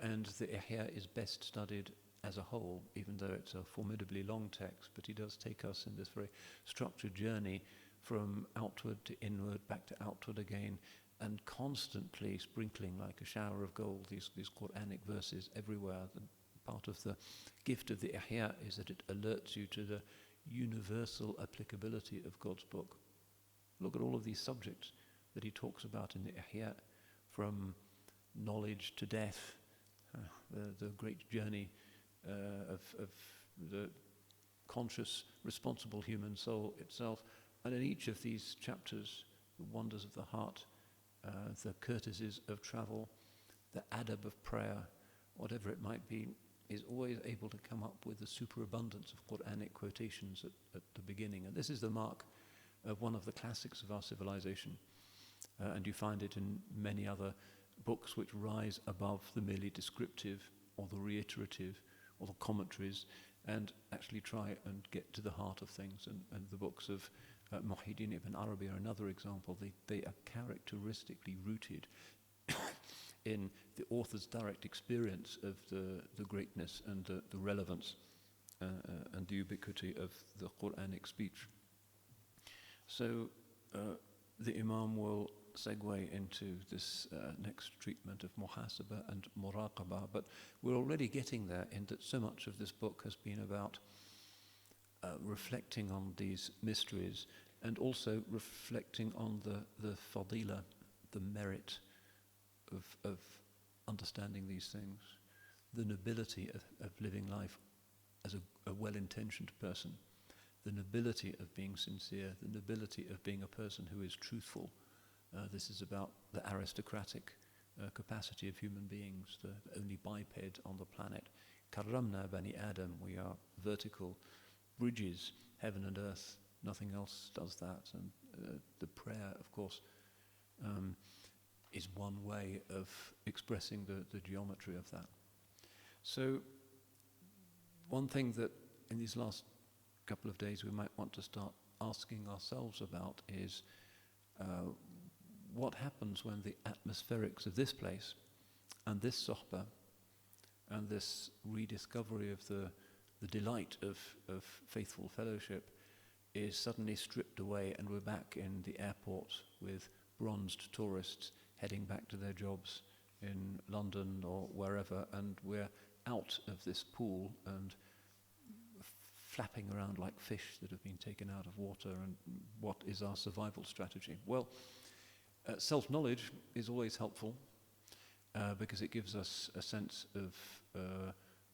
And the Ihya is best studied as a whole, even though it's a formidably long text, but he does take us in this very structured journey from outward to inward, back to outward again, and constantly sprinkling like a shower of gold these Quranic verses everywhere. Part of the gift of the Ihya is that it alerts you to the universal applicability of God's book. Look at all of these subjects that he talks about in the Ihya, from knowledge to death, the great journey of the conscious, responsible human soul itself. And in each of these chapters, the wonders of the heart, the courtesies of travel, the adab of prayer, whatever it might be, is always able to come up with a superabundance of Quranic quotations at the beginning. And this is the mark of one of the classics of our civilization. And you find it in many other books which rise above the merely descriptive or the reiterative or the commentaries and actually try and get to the heart of things. And the books of Muhyiddin ibn Arabi are another example. They are characteristically rooted in the author's direct experience of the greatness and the relevance and the ubiquity of the Quranic speech. So the Imam will segue into this next treatment of muhasabah and muraqabah, but we're already getting there in that so much of this book has been about reflecting on these mysteries and also reflecting on the fadila, the merit of understanding these things, the nobility of living life as a well-intentioned person, the nobility of being sincere, the nobility of being a person who is truthful. This is about the aristocratic capacity of human beings, the only biped on the planet. Karramna bani Adam, we are vertical bridges, heaven and earth, nothing else does that. And the prayer, of course, is one way of expressing the geometry of that. So one thing that in these last couple of days we might want to start asking ourselves about is what happens when the atmospherics of this place and this sohbah and this rediscovery of the delight of faithful fellowship is suddenly stripped away and we're back in the airport with bronzed tourists heading back to their jobs in London or wherever, and we're out of this pool and flapping around like fish that have been taken out of water. And what is our survival strategy? Well, self-knowledge is always helpful because it gives us a sense of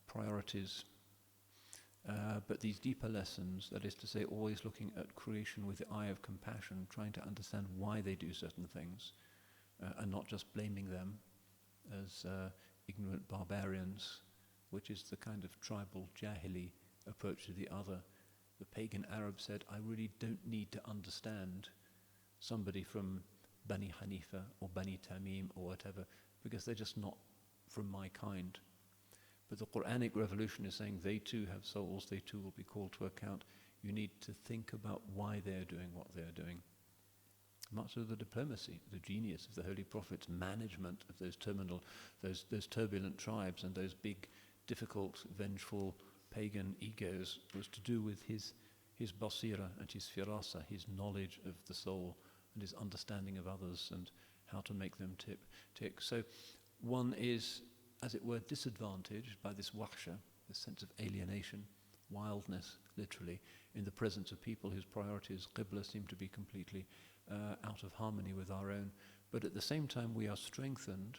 priorities, But these deeper lessons, that is to say, always looking at creation with the eye of compassion, trying to understand why they do certain things, and not just blaming them as ignorant barbarians, which is the kind of tribal jahili approach to the other. The pagan Arab said, I really don't need to understand somebody from Bani Hanifa or Bani Tamim or whatever, because they're just not from my kind. But the Quranic revolution is saying they too have souls, they too will be called to account. You need to think about why they're doing what they're doing. Much of the diplomacy, the genius of the Holy Prophet's management of those turbulent tribes and those big, difficult, vengeful, pagan egos was to do with his basira and his firasa, his knowledge of the soul and his understanding of others and how to make them tick. So one is, as it were, disadvantaged by this wahsha, this sense of alienation, wildness, literally, in the presence of people whose priorities, qibla, seem to be completely out of harmony with our own. But at the same time, we are strengthened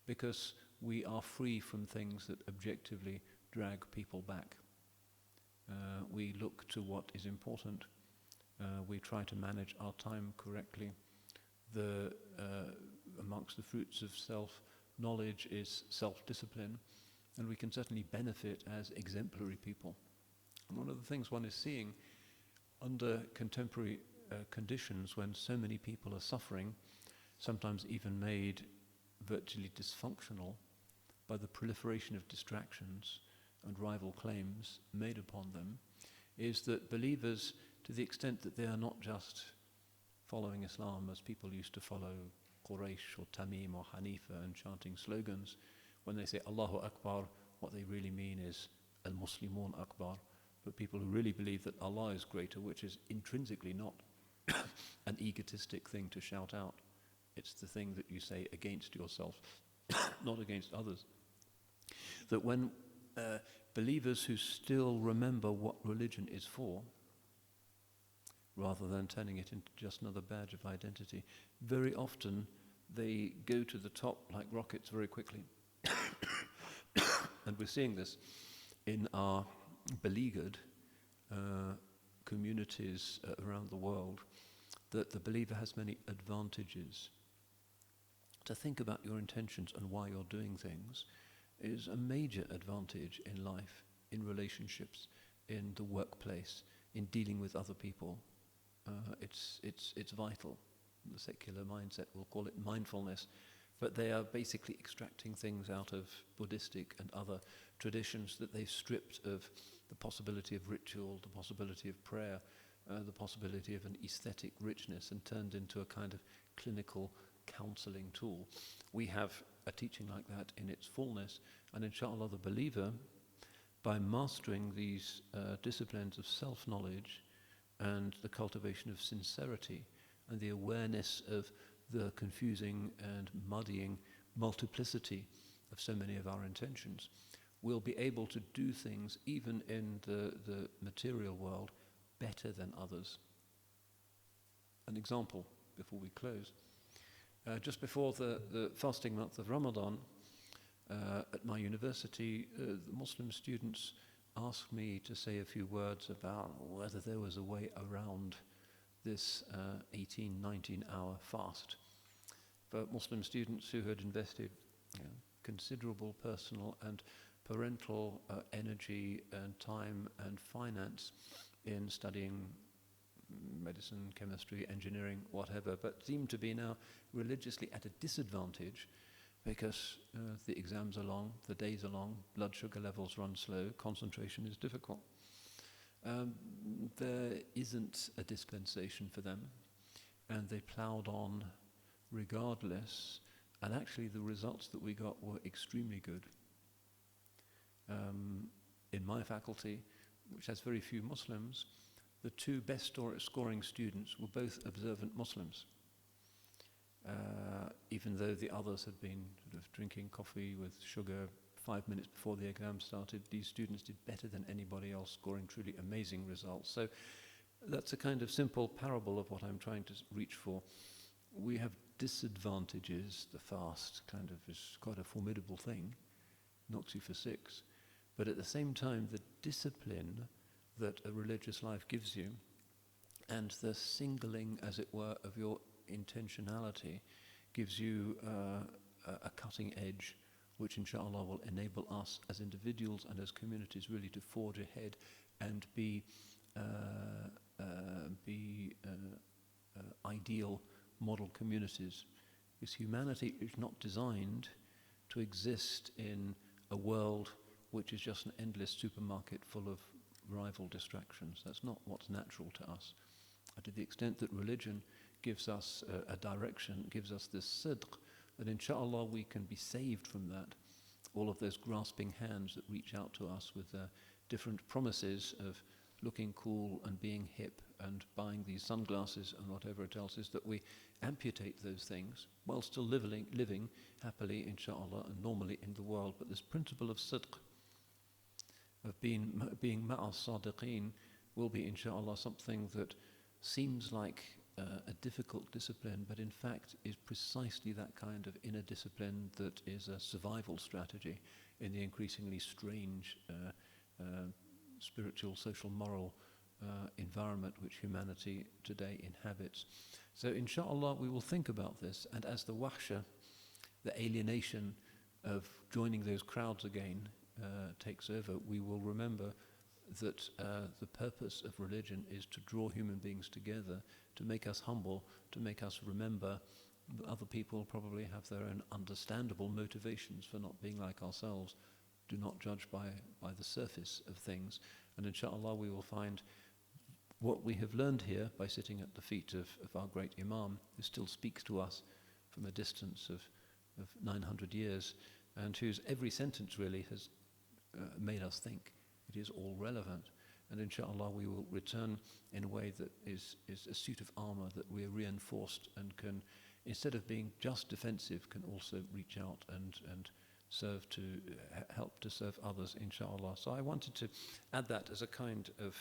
because we are free from things that objectively drag people back. We look to what is important. We try to manage our time correctly. Amongst the fruits of self-knowledge is self-discipline, and we can certainly benefit as exemplary people. And one of the things one is seeing under contemporary conditions, when so many people are suffering, sometimes even made virtually dysfunctional by the proliferation of distractions and rival claims made upon them, is that believers, to the extent that they are not just following Islam as people used to follow Quraysh or Tamim or Hanifa and chanting slogans, when they say Allahu Akbar, what they really mean is Al-Muslimun Akbar. But people who really believe that Allah is greater, which is intrinsically not an egotistic thing to shout out. It's the thing that you say against yourself, not against others. That when believers who still remember what religion is for, rather than turning it into just another badge of identity, very often they go to the top like rockets very quickly. And we're seeing this in our beleaguered communities around the world, that the believer has many advantages. To think about your intentions and why you're doing things is a major advantage in life, in relationships, in the workplace, in dealing with other people. It's vital. The secular mindset will call it mindfulness, but they are basically extracting things out of Buddhistic and other traditions that they've stripped of the possibility of ritual, the possibility of prayer, the possibility of an aesthetic richness, and turned into a kind of clinical counseling tool. We have a teaching like that in its fullness, and inshallah the believer, by mastering these disciplines of self-knowledge and the cultivation of sincerity and the awareness of the confusing and muddying multiplicity of so many of our intentions, will be able to do things even in the material world better than others. An example before we close. Just before the fasting month of Ramadan, at my university, the Muslim students asked me to say a few words about whether there was a way around this 18, 19-hour fast. For Muslim students who had invested considerable personal and parental energy and time and finance in studying medicine, chemistry, engineering, whatever, but seem to be now religiously at a disadvantage because the exams are long, the days are long, blood sugar levels run slow, concentration is difficult. There isn't a dispensation for them, and they ploughed on regardless, and actually the results that we got were extremely good. In my faculty, which has very few Muslims, the two best scoring students were both observant Muslims. Even though the others had been sort of drinking coffee with sugar 5 minutes before the exam started, these students did better than anybody else, scoring truly amazing results. So that's a kind of simple parable of what I'm trying to reach for. We have disadvantages. The fast kind of is quite a formidable thing, knocks you for six. But at the same time, the discipline that a religious life gives you and the singling, as it were, of your intentionality gives you a cutting edge which inshallah will enable us as individuals and as communities really to forge ahead and be ideal model communities. Because humanity is not designed to exist in a world which is just an endless supermarket full of rival distractions. That's not what's natural to us. And to the extent that religion gives us a direction, gives us this sidq, that inshallah we can be saved from that. All of those grasping hands that reach out to us with different promises of looking cool and being hip and buying these sunglasses and whatever else is, that we amputate those things while still living happily, inshallah, and normally in the world. But this principle of sidq, of being ma'as sadiqeen, will be, inshallah, something that seems like a difficult discipline, but in fact is precisely that kind of inner discipline that is a survival strategy in the increasingly strange spiritual, social, moral environment which humanity today inhabits. So inshallah we will think about this, and as the wahsha, the alienation of joining those crowds again takes over, we will remember that the purpose of religion is to draw human beings together, to make us humble, to make us remember that other people probably have their own understandable motivations for not being like ourselves. Do not judge by the surface of things. And inshallah we will find what we have learned here by sitting at the feet of our great Imam, who still speaks to us from a distance of 900 years, and whose every sentence really has made us think. It is all relevant. And inshallah we will return in a way that is a suit of armor, that we are reinforced and can, instead of being just defensive, can also reach out and serve to help to serve others, inshallah. So I wanted to add that as a kind of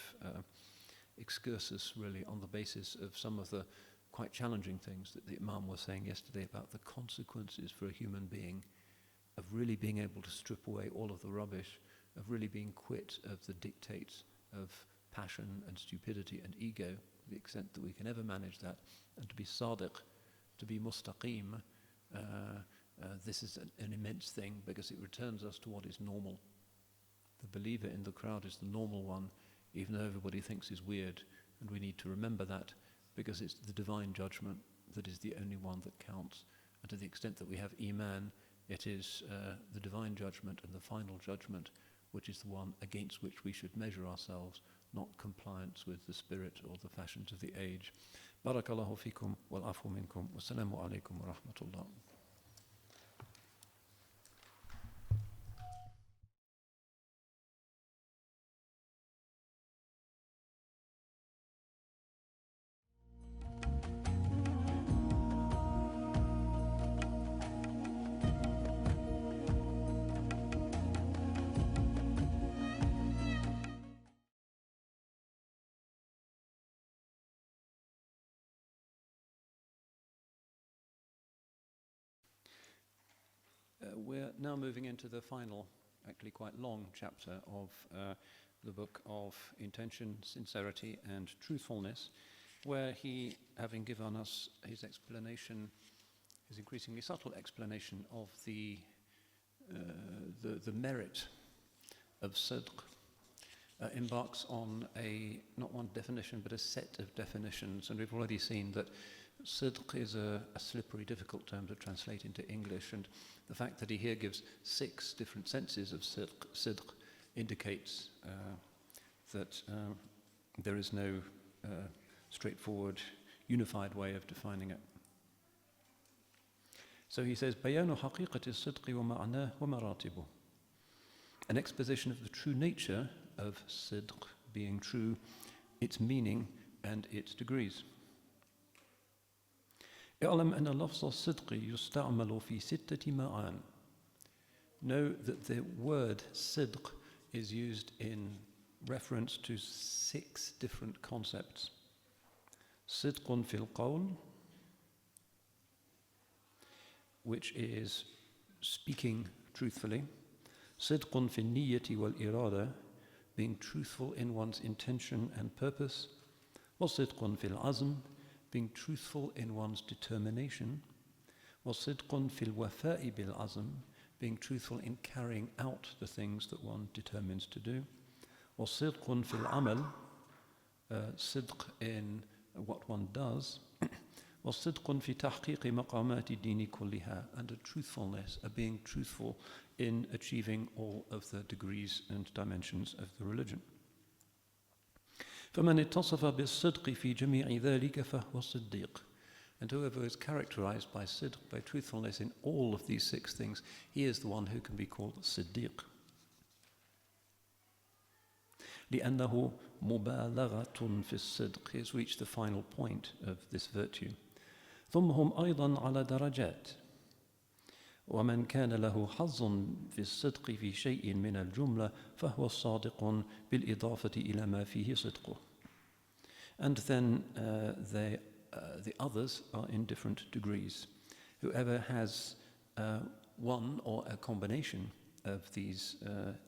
excursus, really, on the basis of some of the quite challenging things that the Imam was saying yesterday about the consequences for a human being of really being able to strip away all of the rubbish, of really being quit of the dictates of passion and stupidity and ego, to the extent that we can ever manage that, and to be sadiq, to be mustaqim. This is an immense thing, because it returns us to what is normal. The believer in the crowd is the normal one, even though everybody thinks is weird, and we need to remember that, because it's the divine judgment that is the only one that counts. And to the extent that we have iman, it is the divine judgment and the final judgment which is the one against which we should measure ourselves, not compliance with the spirit or the fashions of the age. Barakallahu fikum wal afu minkum. Wassalamu alaikum wa rahmatullah. We're now moving into the final, actually quite long chapter of the book of Intention, Sincerity and Truthfulness, where he, having given us his explanation, his increasingly subtle explanation of the merit of sidq, embarks on not one definition, but a set of definitions. And we've already seen that sidq is a slippery, difficult term to translate into English, and the fact that he here gives 6 different senses of sidq indicates that there is no straightforward, unified way of defining it. So he says, بيان حقيقة الصدق ومعناه ومراتبه. An exposition of the true nature of sidq, being true, its meaning and its degrees. اعلم أن لفظ الصدق يستعمل في 6 معان. Know that the word sidq is used in reference to 6 different concepts. صدق في القول, which is speaking truthfully. صدق في النية والإرادة, being truthful in one's intention and purpose. وصدق في العزم, being truthful in one's determination. وصدق في الوفاء بالعزم, being truthful in carrying out the things that one determines to do. وصدق في العمل, صدق in what one does. وصدق في تحقيق مقامات الدين كلها, and a truthfulness, a being truthful in achieving all of the degrees and dimensions of the religion. فمن اتصف بالصدق في جميع ذلك فهو الصديق. And whoever is characterized by sidq, by truthfulness in all of these 6 things, he is the one who can be called Siddiq. لأنه مبالغة في الصدق. He has reached the final point of this virtue. ثم هم أيضا على درجات. ومن كان له حظ في الصدق في شيء من الجملة فهو الصادق بالإضافة إلى ما فيه صدقه. And then the others are in different degrees. Whoever has one or a combination of these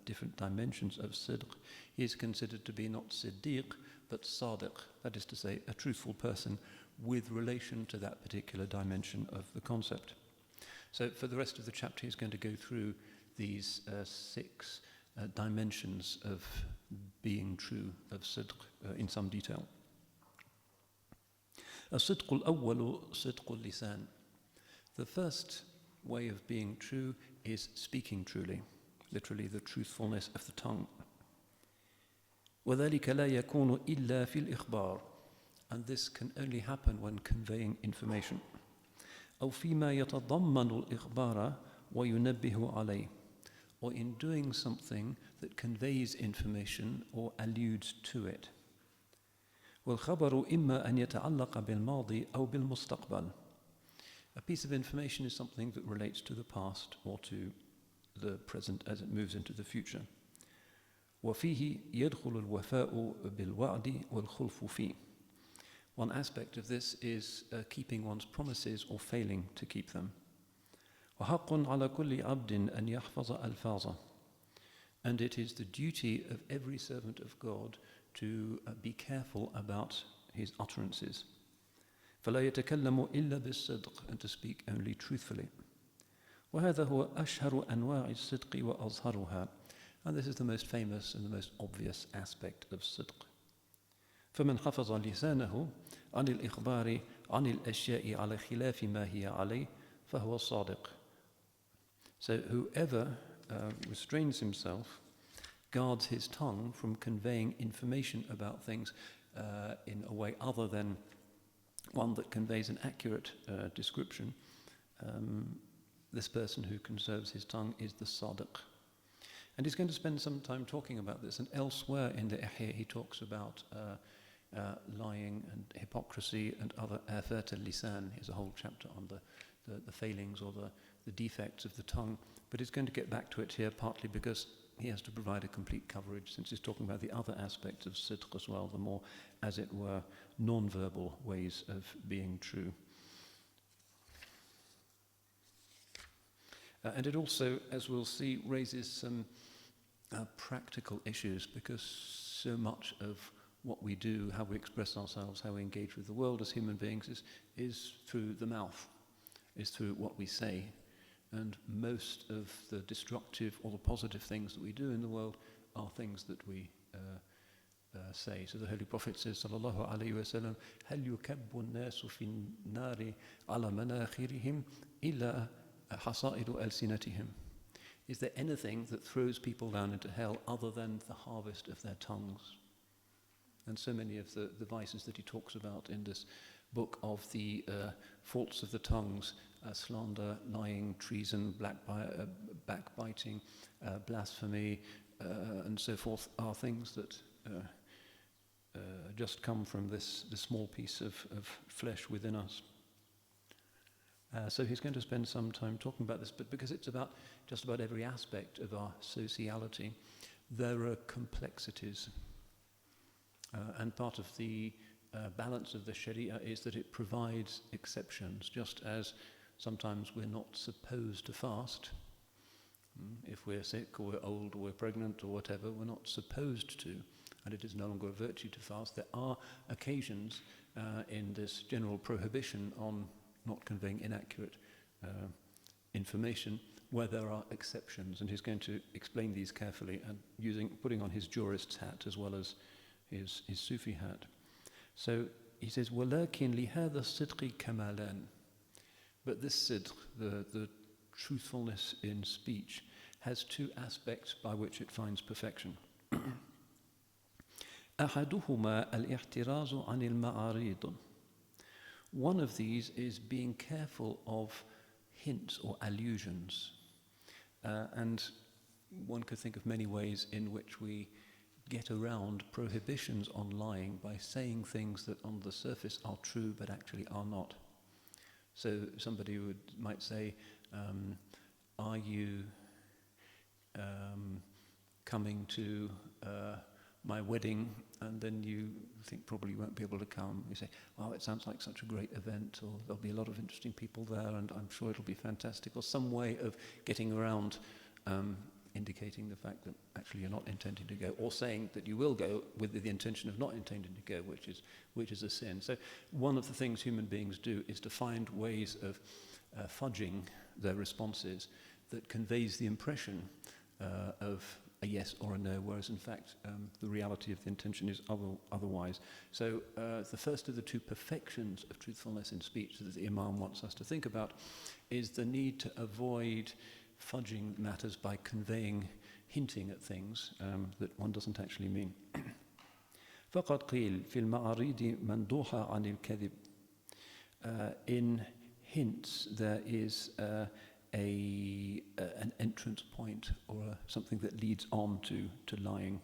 different dimensions of sidq, he is considered to be not siddiq, but sadiq, that is to say, a truthful person with relation to that particular dimension of the concept. So for the rest of the chapter, he's going to go through these 6 dimensions of being true, of sidq, in some detail. الصدق الأول صدق اللسان. The first way of being true is speaking truly, literally the truthfulness of the tongue. وذلك لا يكون إلا في الإخبار, and this can only happen when conveying information. أو فيما يتضمن الإخبار وينبه عليه, or in doing something that conveys information or alludes to it. والخبر إما أن يتعلق بالماضي أو بالمستقبل. A piece of information is something that relates to the past or to the present as it moves into the future. وفيه يدخل الوفاء بالوعد والخلف فيه. One aspect of this is keeping one's promises or failing to keep them. وحق على كل عبد أن يحفظ ألفاظه. And it is the duty of every servant of God to be careful about his utterances. فلا يتكلم إلا بالصدق, and to speak only truthfully. وهذا هو أشهر أنواع الصدق وأظهرها, and this is the most famous and the most obvious aspect of صدق. فمن حفظ لسانه عن الإخبار عن الأشياء على خلاف ما هي عليه فهو الصادق. So whoever restrains himself, guards his tongue from conveying information about things in a way other than one that conveys an accurate description, this person who conserves his tongue is the Sadiq. And he's going to spend some time talking about this, and elsewhere in the Ihya he talks about lying and hypocrisy and other afat al-lisan. Here's a whole chapter on the failings or the defects of the tongue, but he's going to get back to it here partly because he has to provide a complete coverage since he's talking about the other aspects of sidq as well, the more, as it were, non-verbal ways of being true. And it also, as we'll see, raises some practical issues because so much of what we do, how we express ourselves, how we engage with the world as human beings is through the mouth, is through what we say. And most of the destructive or the positive things that we do in the world are things that we say. So the Holy Prophet says, sallallahu alayhi wa sallam, هَلْ يُكَبُّ النَّاسُ فِي النَّارِ عَلَى مَنَاخِرِهِمْ إِلَّا حَصَائِدُ أَلْسِنَتِهِمْ. Is there anything that throws people down into hell other than the harvest of their tongues? And so many of the vices that he talks about in this book of the faults of the tongues, slander, lying, treason, backbiting, blasphemy, and so forth, are things that just come from this small piece of flesh within us. So he's going to spend some time talking about this, but because it's about just about every aspect of our sociality, there are complexities. And part of the balance of the Sharia is that it provides exceptions, just as sometimes we're not supposed to fast. If we're sick or we're old or we're pregnant or whatever, we're not supposed to, and it is no longer a virtue to fast. There are occasions in this general prohibition on not conveying inaccurate information where there are exceptions, and he's going to explain these carefully and putting on his jurist's hat as well as his Sufi hat. So he says, وَلَكِنْ لِهَذَا الصِّدْقِ كَمَالًا. But this sidq, the truthfulness in speech, has two aspects by which it finds perfection. أَحَدُهُمَا الْإِحْتِرَازُ عَنِ الْمَعَارِيضِ. One of these is being careful of hints or allusions. And one could think of many ways in which we get around prohibitions on lying by saying things that on the surface are true but actually are not. So somebody might say, are you coming to my wedding? And then you think probably you won't be able to come. You say, well, it sounds like such a great event, or there'll be a lot of interesting people there, and I'm sure it'll be fantastic, or some way of getting around indicating the fact that actually you're not intending to go, or saying that you will go with the intention of not intending to go, which is a sin. So one of the things human beings do is to find ways of fudging their responses that conveys the impression of a yes or a no, whereas in fact the reality of the intention is otherwise. So the first of the two perfections of truthfulness in speech that the Imam wants us to think about is the need to avoid fudging matters by hinting at things that one doesn't actually mean. فقد قيل في المعاريض مندوحة عن الكذب. In hints there is an entrance point or something that leads on to lying.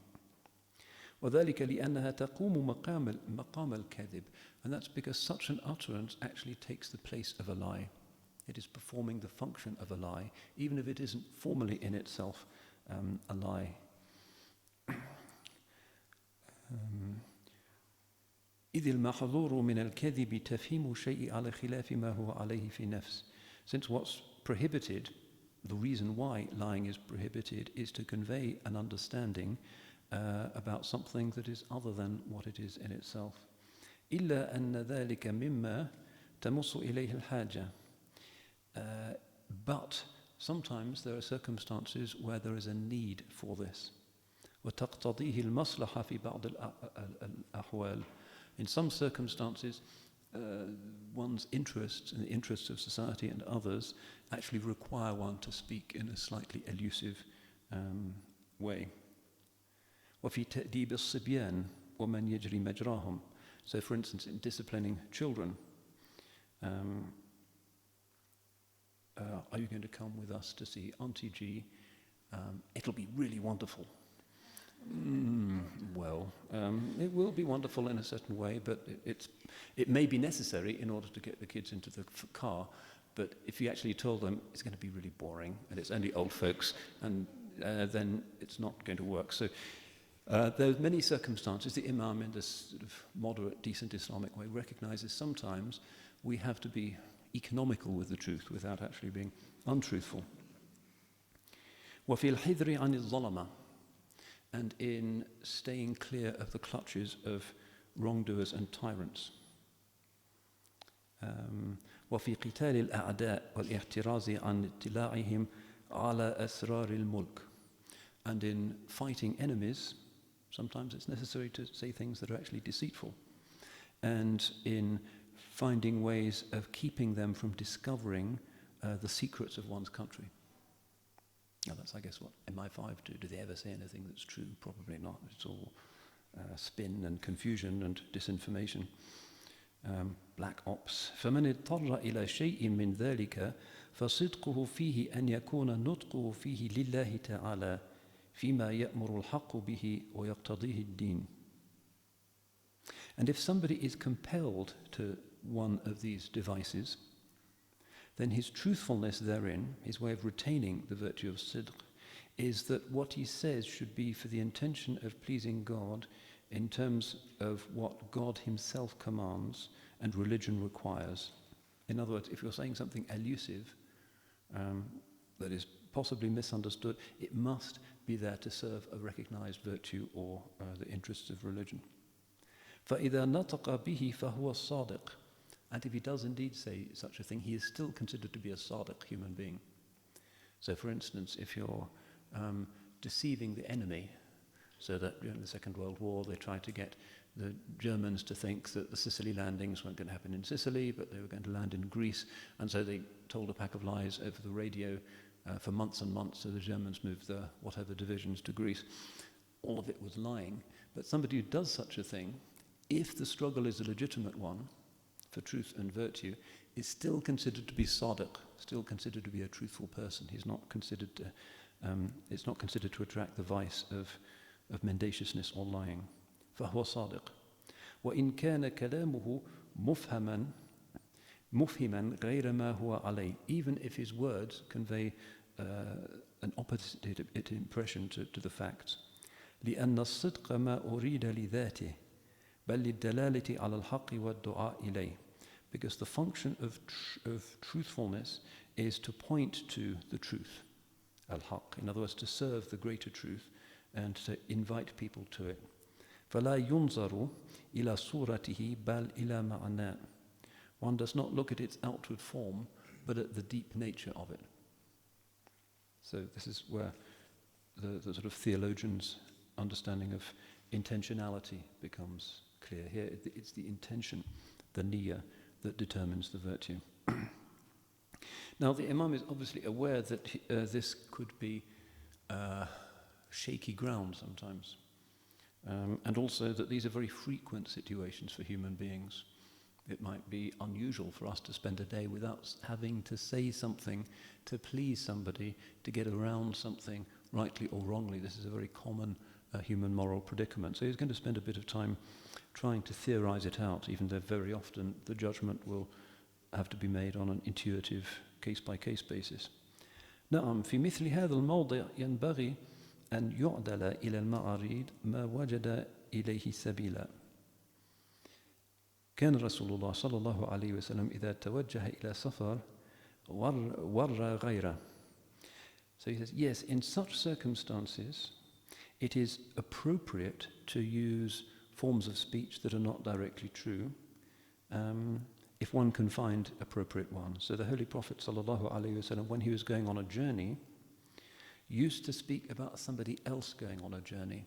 وذلك لأنها تقوم مقام الكذب. And that's because such an utterance actually takes the place of a lie. It is performing the function of a lie, even if it isn't formally in itself a lie. إذ المحظور من الكذب تفهيم الشيء على خلاف ما هو عليه في نفس. Since what's prohibited, the reason why lying is prohibited, is to convey an understanding about something that is other than what it is in itself. إلا أن ذلك مما تمص إليه الحاجة. But sometimes there are circumstances where there is a need for this. وتقتضيه المصلحة في بعض الأحوال. In some circumstances, one's interests and the interests of society and others actually require one to speak in a slightly elusive way. وفي تأديب الصبيان ومن يجري مجراهم. So for instance, in disciplining children, are you going to come with us to see Auntie G? It'll be really wonderful. It will be wonderful in a certain way, but it may be necessary in order to get the kids into the car. But if you actually told them it's going to be really boring and it's only old folks, and then it's not going to work. So there are many circumstances. The Imam, in this sort of moderate, decent Islamic way, recognizes sometimes we have to be economical with the truth without actually being untruthful. وفي الحذر عن الظلمة. And in staying clear of the clutches of wrongdoers and tyrants. وفي قتال الأعداء والاحتراز عن اطلاعهم على أسرار الملك. And in fighting enemies, sometimes it's necessary to say things that are actually deceitful. And in finding ways of keeping them from discovering the secrets of one's country. Now that's, I guess, what MI5 do. Do they ever say anything that's true? Probably not. It's all spin and confusion and disinformation. Black ops. فمن اضطر إلى شيء من ذلك فصدقه فيه أن يكون نطقه فيه لله تعالى فيما يأمر الحق به ويقتضيه الدين. And if somebody is compelled to one of these devices, then his truthfulness therein, his way of retaining the virtue of sidq, is that what he says should be for the intention of pleasing God in terms of what God himself commands and religion requires. In other words, if you're saying something elusive that is possibly misunderstood, it must be there to serve a recognized virtue or the interests of religion. فَإِذَا نَطَقَ بِهِ فَهُوَ الصَّادِقُ. And if he does indeed say such a thing, he is still considered to be a sadiq human being. So for instance, if you're deceiving the enemy, so that during the Second World War they tried to get the Germans to think that the Sicily landings weren't going to happen in Sicily, but they were going to land in Greece, and so they told a pack of lies over the radio for months and months, so the Germans moved their whatever divisions to Greece. All of it was lying. But somebody who does such a thing, if the struggle is a legitimate one for truth and virtue, is still considered to be sadiq, still considered to be a truthful person. He's not considered to, it's not considered to attract the vice of mendaciousness or lying. فهو صادق. وإن كان كلامه مفهما غير ما هو عليه. Even if his words convey an opposite impression to the facts. لأن الصدق ما أريد لذاته بل للدلالة على الحق والدعاء إليه. Because the function of truthfulness is to point to the truth, al-haq, in other words, to serve the greater truth and to invite people to it. فَلَا يُنْظَرُ إِلَى صُورَتِهِ بَلْ إِلَى مَعْنَاهُ. One does not look at its outward form, but at the deep nature of it. So this is where the sort of theologian's understanding of intentionality becomes clear. Here it's the intention, the niyyah, that determines the virtue. Now the Imam is obviously aware that this could be shaky ground sometimes, and also that these are very frequent situations for human beings. It might be unusual for us to spend a day without having to say something to please somebody, to get around something rightly or wrongly. This is a very common human moral predicament. So he's going to spend a bit of time trying to theorize it out, even though very often the judgment will have to be made on an intuitive case-by-case basis. نعم في مثل هذا الموضع ينبغي أن يعدل إلى المعاريض ما وجد إليه سبيلا. كان رسول الله صلى الله عليه وسلم إذا توجه إلى سفر ور غيره. So he says, yes, in such circumstances, it is appropriate to use forms of speech that are not directly true, if one can find appropriate ones. So the Holy Prophet ﷺ, when he was going on a journey, used to speak about somebody else going on a journey.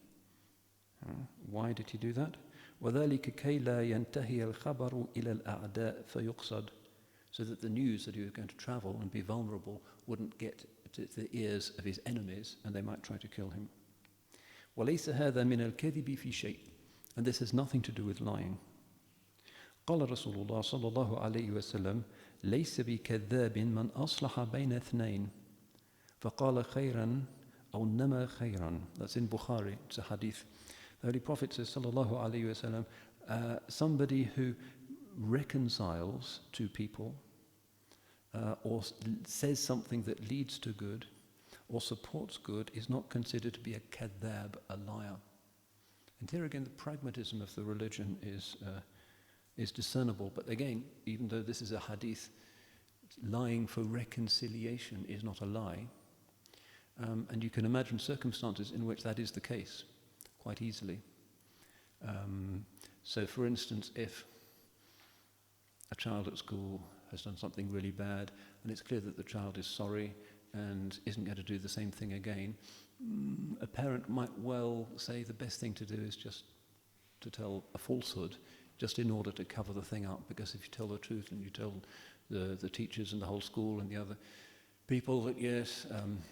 Why did he do that? وَذَلِكَ كَيْ لَا يَنْتَهِيَ الْخَبَرُ إِلَى الْأَعْدَاءِ فَيُقْصَدْ. So that the news that he was going to travel and be vulnerable wouldn't get to the ears of his enemies and they might try to kill him. وَلَيْسَ هَذَا مِنَ الْكَذِبِ فِي شَيْءٍ. And this has nothing to do with lying. قال رسول الله صلى الله عليه وسلم ليس بكذاب من أصلح بين اثنين فقال خيرا أو نما خيرا. That's in Bukhari, it's a hadith. The Holy Prophet says صلى الله عليه وسلم, somebody who reconciles two people or says something that leads to good or supports good is not considered to be a kadhab, a liar. And here again, the pragmatism of the religion is discernible. But again, even though this is a hadith, lying for reconciliation is not a lie. And you can imagine circumstances in which that is the case quite easily. So for instance, if a child at school has done something really bad and it's clear that the child is sorry and isn't going to do the same thing again, a parent might well say the best thing to do is just to tell a falsehood, just in order to cover the thing up, because if you tell the truth and you tell the teachers and the whole school and the other people that yes,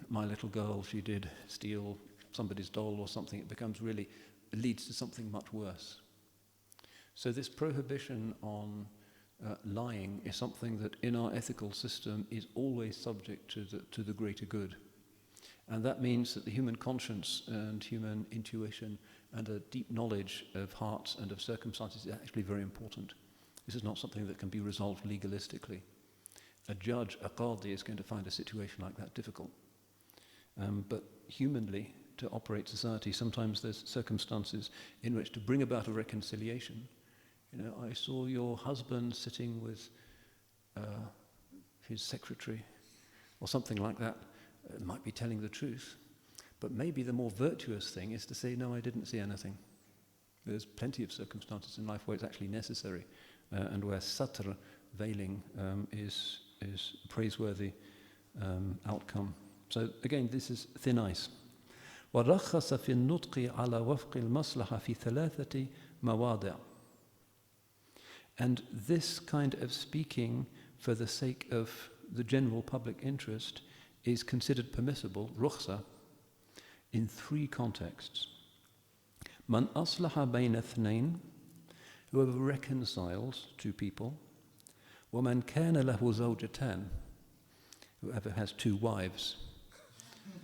my little girl, she did steal somebody's doll or something, it leads to something much worse. So this prohibition on lying is something that in our ethical system is always subject to the greater good. And that means that the human conscience and human intuition and a deep knowledge of hearts and of circumstances is actually very important. This is not something that can be resolved legalistically. A judge, a qadi, is going to find a situation like that difficult. But humanly, to operate society, sometimes there's circumstances in which to bring about a reconciliation. You know, I saw your husband sitting with his secretary, or something like that, might be telling the truth, but maybe the more virtuous thing is to say, no, I didn't see anything. There's plenty of circumstances in life where it's actually necessary, and where satr, veiling, is praiseworthy outcome. So again, this is thin ice. وَرَخَّصَ فِي النُّطْقِ عَلَى وَفْقِ الْمَصْلَحَةِ فِي ثَلَاثَةِ مَوَاضِعٍ. And this kind of speaking for the sake of the general public interest is considered permissible, rukhsa, in 3 contexts. Man aslaha bayna ithnain, whoever reconciles 2 people. وَمَنْ كَانَ لَهُ زَوْجَتَانِ, whoever has 2 wives.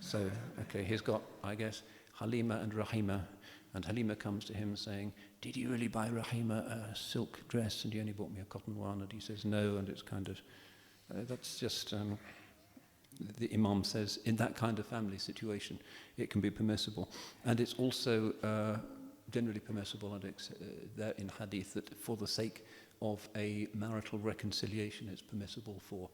So, okay, he's got, I guess, Halima and Rahima, and Halima comes to him saying, did you really buy Rahima a silk dress and you only bought me a cotton one? And he says no, and it's kind of, that's just, the Imam says, in that kind of family situation, it can be permissible. And it's also generally permissible, and there in hadith, that for the sake of a marital reconciliation, it's permissible for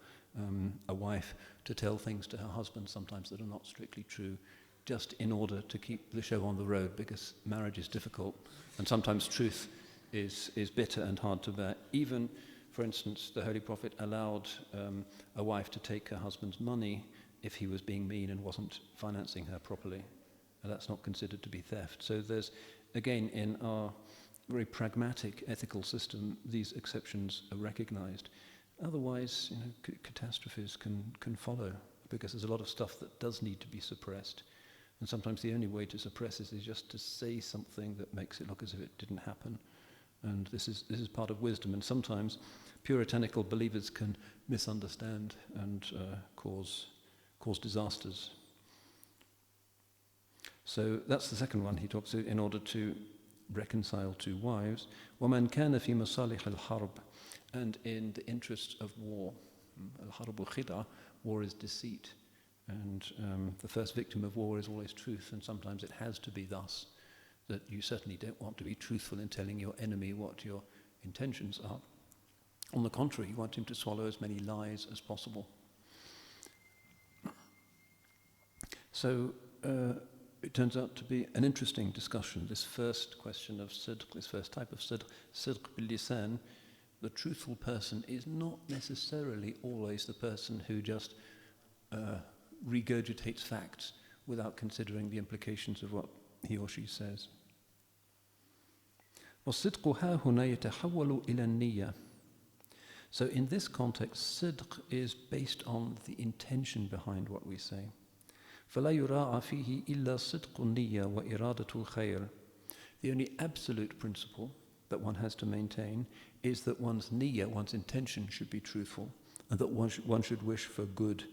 a wife to tell things to her husband sometimes that are not strictly true, just in order to keep the show on the road, because marriage is difficult, and sometimes truth is bitter and hard to bear. Even, for instance, the Holy Prophet allowed a wife to take her husband's money if he was being mean and wasn't financing her properly, and that's not considered to be theft. So there's, again, in our very pragmatic ethical system, these exceptions are recognized. Otherwise, catastrophes can follow, because there's a lot of stuff that does need to be suppressed. And sometimes the only way to suppress it is just to say something that makes it look as if it didn't happen. And this is part of wisdom. And sometimes puritanical believers can misunderstand and cause disasters. So that's the second one he talks about, in order to reconcile 2 wives. وَمَنْ كَانَ فِي مَصَالِحِ الْحَرْبِ, and in the interests of war. Al-harbu khida, war is deceit. And the first victim of war is always truth, and sometimes it has to be thus, that you certainly don't want to be truthful in telling your enemy what your intentions are. On the contrary, you want him to swallow as many lies as possible. So it turns out to be an interesting discussion, this first question of sidq, this first type of sidq bil lisan. The truthful person is not necessarily always the person who just regurgitates facts without considering the implications of what he or she says. وَالصِّدْقُ هَا هُنَا يَتَحَوَّلُ إِلَى النِّيَّةِ. So in this context, sidq is based on the intention behind what we say. فَلَا يُرَاعَ فِيهِ إِلَّا صِدْقُ النِّيَّةِ وَإِرَادَةُ الْخَيْرِ. The only absolute principle that one has to maintain is that one's niyyah, one's intention, should be truthful, and that one should wish for good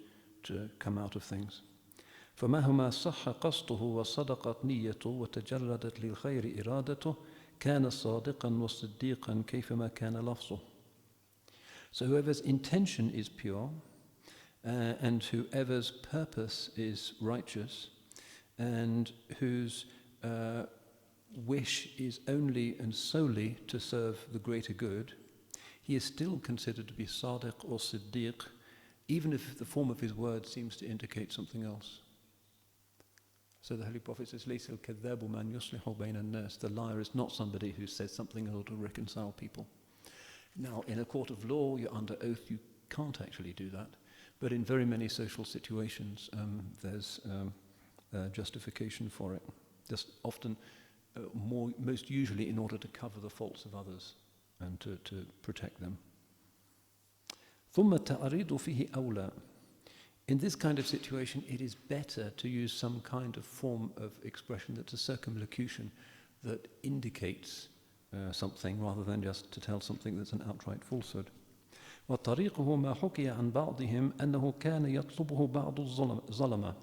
to come out of things. فَمَهُمَا صَحَّ قَصْدُهُ وَصَدَقَتْ نِيَّتُهُ وَتَجَرَّدَتْ لِلْخَيْرِ إِرَادَتُهُ كَانَ صَادِقًا وَصِدِّيقًا كَيْفَمَا كَانَ لَفْظُهُ. So whoever's intention is pure, and whoever's purpose is righteous, and whose wish is only and solely to serve the greater good, he is still considered to be sadiq or siddiq, even if the form of his word seems to indicate something else. So the Holy Prophet says, لَيْسَ الْكَذَّابُ مَنْ يُصْلِحُ بَيْنَ النَّاسِ. The liar is not somebody who says something in order to reconcile people. Now, in a court of law, you're under oath, you can't actually do that. But in very many social situations, there's justification for it. Just often, most usually in order to cover the faults of others and to protect them. ثُمَّ التَّعْرِيضُ فِيهِ أَوْلَى. In this kind of situation, it is better to use some kind of form of expression that's a circumlocution that indicates something, rather than just to tell something that's an outright falsehood. وَطَرِيقُهُ مَا حُكِيَ عَنْ بَعْضِهِمْ أَنَّهُ كَانَ يَطْلُبُهُ بَعْضُ الظَّلَمَةِ.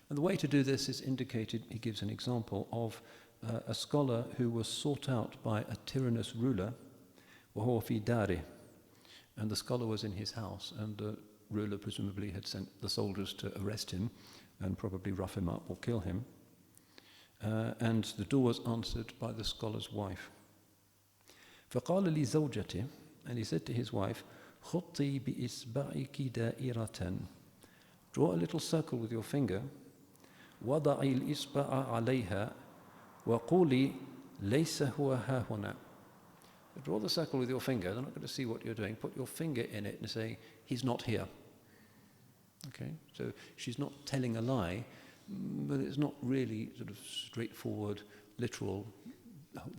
And the way to do this is indicated, he gives an example of a scholar who was sought out by a tyrannous ruler, وَهُوَ فِي دَارِهِ. And the scholar was in his house, and the ruler presumably had sent the soldiers to arrest him and probably rough him up or kill him. And the door was answered by the scholar's wife. فَقَالَ لِزَوْجَتِهِ. And he said to his wife, خُطِّي بِإِسْبَعِكِ دَائِرَةً. Draw a little circle with your finger. وَضَعِي الْإِصْبَعَ عَلَيْهَا وَقُولِي لَيْسَ هُوَ هَا هُنَا. Draw the circle with your finger. They're not going to see what you're doing. Put your finger in it and say, he's not here. Okay? So she's not telling a lie, but it's not really sort of straightforward, literal,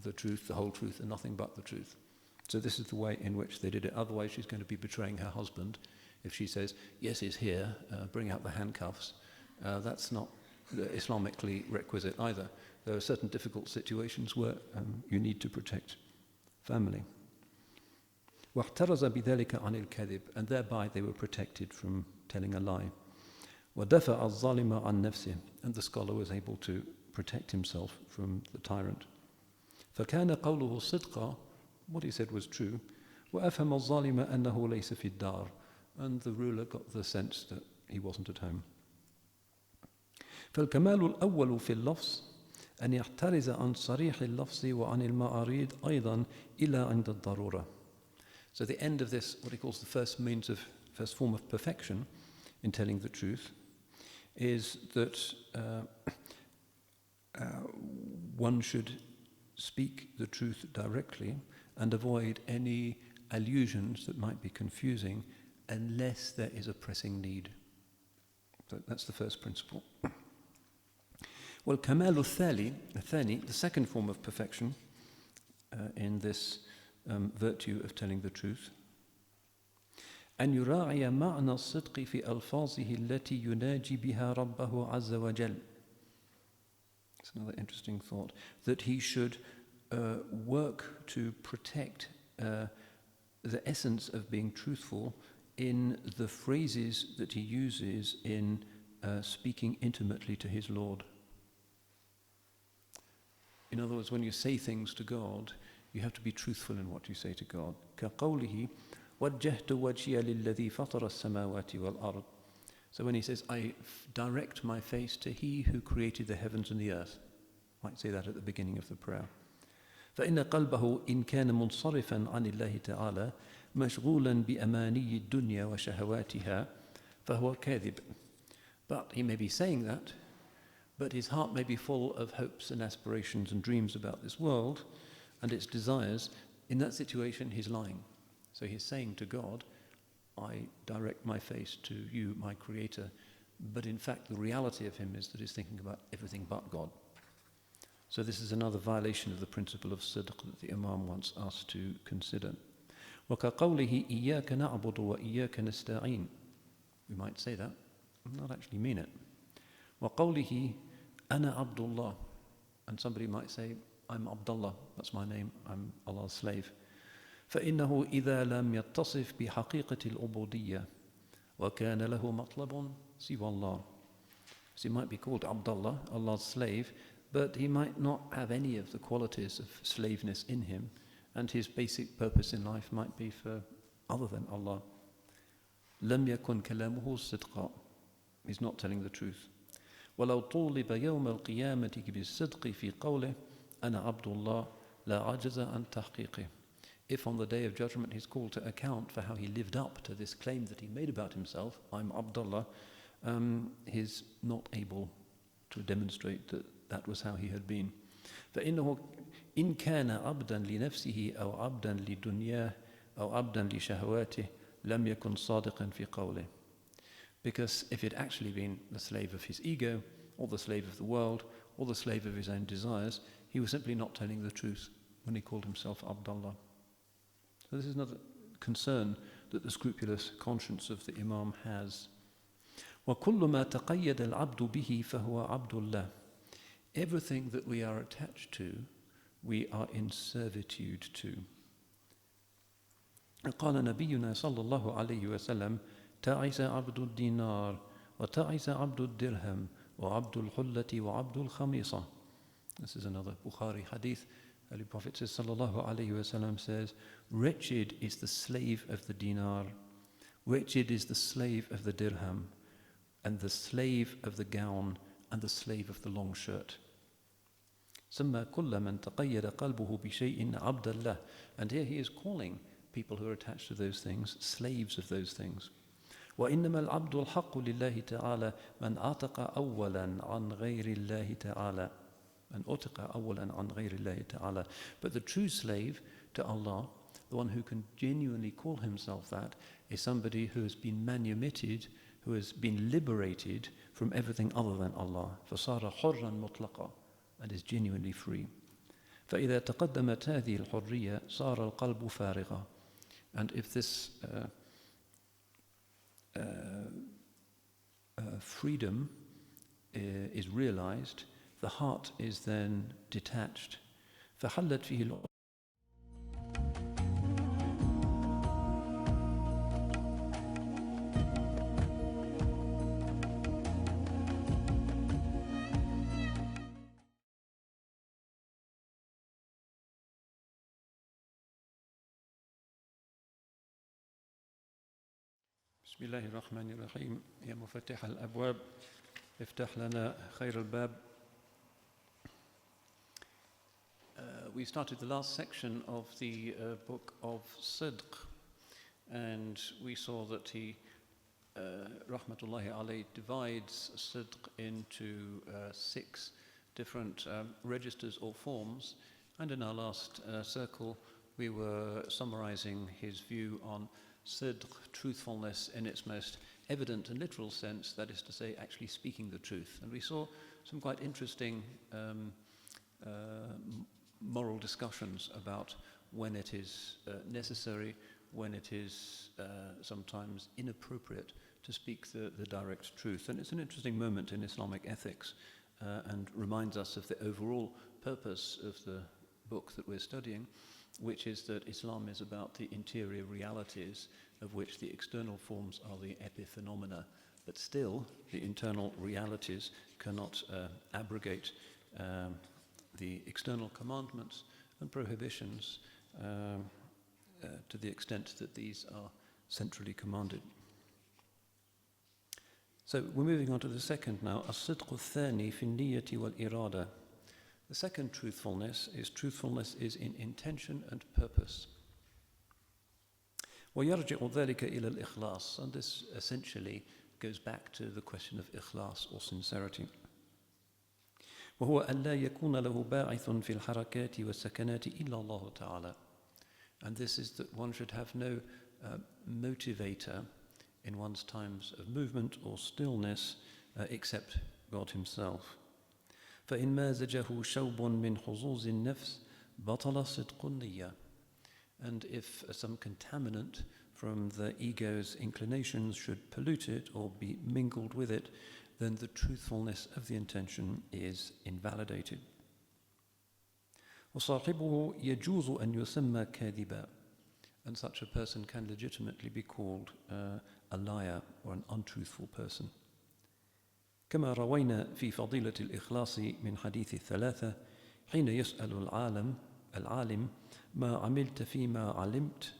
the truth, the whole truth, and nothing but the truth. So this is the way in which they did it. Otherwise, she's going to be betraying her husband. If she says, yes, he's here, bring out the handcuffs, that's not Islamically requisite either. There are certain difficult situations where you need to protect family. وَاحْتَرَزَ بِذَلِكَ عَنِ الْكَذِبِ. And thereby they were protected from telling a lie. وَدَفَعَ الظَّالِمَ عَنْ نَفْسِهِ. And the scholar was able to protect himself from the tyrant. فَكَانَ قَوْلُهُ صِدْقًا. What he said was true. وَأَفْهَمَ الظَّالِمَ أَنَّهُ لَيْسَ فِي الدَّارِ. And the ruler got the sense that he wasn't at home. فالكمال الأول في اللفظ أن يحترز عن صريح اللفظ وعن المعاريض أيضا إلى عند الضرورة. So the end of this, what he calls the first form of perfection in telling the truth, is that one should speak the truth directly and avoid any allusions that might be confusing unless there is a pressing need. So that's the first principle. Well, Kamal al-Thani, the second form of perfection in this virtue of telling the truth, أن يراعي معنى الصدق في ألفاظه التي يناجي بها ربه عز وجل. It's another interesting thought, that he should work to protect the essence of being truthful in the phrases that he uses in speaking intimately to his Lord. In other words, when you say things to God, you have to be truthful in what you say to God. كقوله وجهت وجهي للذي فطر السماوات والأرض. So when he says, I direct my face to he who created the heavens and the earth, might say that at the beginning of the prayer. فإن قلبه إن كان منصرفا عن الله تعالى مشغولا بأماني الدنيا وشهواتها فهو كاذب. But he may be saying that, but his heart may be full of hopes and aspirations and dreams about this world and its desires. In that situation, he's lying. So he's saying to God, I direct my face to you, my creator. But in fact, the reality of him is that he's thinking about everything but God. So this is another violation of the principle of sidq that the Imam wants us to consider. وَكَقَوْلِهِ إِيَّاكَ نَعْبُدُ وَإِيَّاكَ نَسْتَعِينُ. We might say that, but not actually mean it. وَقَوْلِهِ أَنَا عَبْدُ اللَّهِ. And somebody might say, I'm Abdullah, that's my name, I'm Allah's slave. فإنه إذا لم يتصف بحقيقة العبودية وكان له مطلب سوى الله. So he might be called Abdullah, Allah's slave, but he might not have any of the qualities of slaveness in him, and his basic purpose in life might be for other than Allah. لم يكن كلامه صدقا. He's not telling the truth. ولو طولب يوم القيامة بالصدق في قوله أنا عبد الله لا عجز عن تحقيقه. If on the day of judgment he's called to account for how he lived up to this claim that he made about himself, I'm Abdullah, he's not able to demonstrate that that was how he had been. فإنه إن كان عبدا لنفسه أو عبدا لدنياه أو عبدا لشهواته لم يكن صادقا في قوله. Because if he'd actually been the slave of his ego, or the slave of the world, or the slave of his own desires, he was simply not telling the truth when he called himself Abdullah. So this is another concern that the scrupulous conscience of the Imam has. وَكُلُّ مَا تَقَيَّدَ الْعَبْدُ بِهِ فَهُوَ عَبْدُ اللَّهِ. Everything that we are attached to, we are in servitude to. قال نبينا صلى الله عليه وسلم تعس عبد الدينار وتعس عبد الدرهم وعبد الحلة وعبد الخميصة. This is another Bukhari hadith. Holy Prophet says, sallallahu alayhi wasallam says, wretched is the slave of the dinar, wretched is the slave of the dirham, and the slave of the gown, and the slave of the long shirt. سَمَّا كُلَّ مَنْ تَقَيَّدَ قَلْبُهُ بِشَيْءٍ عَبْدَ اللَّهِ. And here he is calling people who are attached to those things slaves of those things. وإنما العبد الحق لله تعالى من عتق أولا عن غير الله تعالى. من عتق أولا عن غير الله تعالى. But the true slave to Allah, the one who can genuinely call himself that, is somebody who has been manumitted, who has been liberated from everything other than Allah. فصار حرا مطلقا, and is genuinely free. فإذا تقدمت هذه الحرية صار القلب فارغا. And if this freedom is realized, the heart is then detached. فحلت فيه بسم الله الرحمن الرحيم. يا مفتح الأبواب افتح لنا خير الباب. We started the last section of the book of Sidq, and we saw that he, rahmatullahi alayhi, divides Sidq into 6 different registers or forms, and in our last circle we were summarizing his view on Sidq, truthfulness in its most evident and literal sense, that is to say, actually speaking the truth. And we saw some quite interesting moral discussions about when it is necessary, when it is sometimes inappropriate to speak the direct truth. And it's an interesting moment in Islamic ethics and reminds us of the overall purpose of the book that we're studying, which is that Islam is about the interior realities, of which the external forms are the epiphenomena, but still the internal realities cannot abrogate the external commandments and prohibitions to the extent that these are centrally commanded. So we're moving on to the second now, الصدق الثاني في النية والإرادة. The second truthfulness is in intention and purpose. ويرجع ذلك إلى الإخلاص, and this essentially goes back to the question of ikhlas or sincerity. وهو أن لا يكون له باعث في الحركات والسكنات إلا الله تعالى. And this is that one should have no motivator in one's times of movement or stillness except God himself. فإن مازجه شوب من حظوظ النفس بطل صدق النية. And if some contaminant from the ego's inclinations should pollute it or be mingled with it, then the truthfulness of the intention is invalidated. وصاحبه يجوز أن يسمى كاذبا. And such a person can legitimately be called a liar or an untruthful person. كما روينا في فضيلة الإخلاص من حديث الثلاثة حين يسأل العالم ما عملت فيما علمت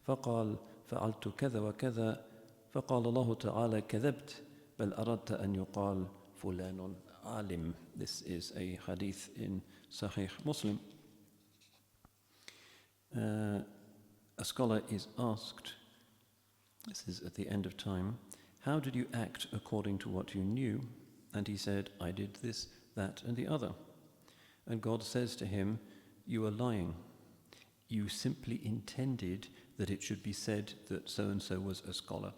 فقال فعلت كذا وكذا فقال الله تعالى كذبت بل أردت أن يقال فلان عالم. This is a hadith in Sahih Muslim. A scholar is asked, this is at the end of time, how did you act according to what you knew? And he said, I did this, that, and the other. And God says to him, you are lying. You simply intended that it should be said that so-and-so was a scholar.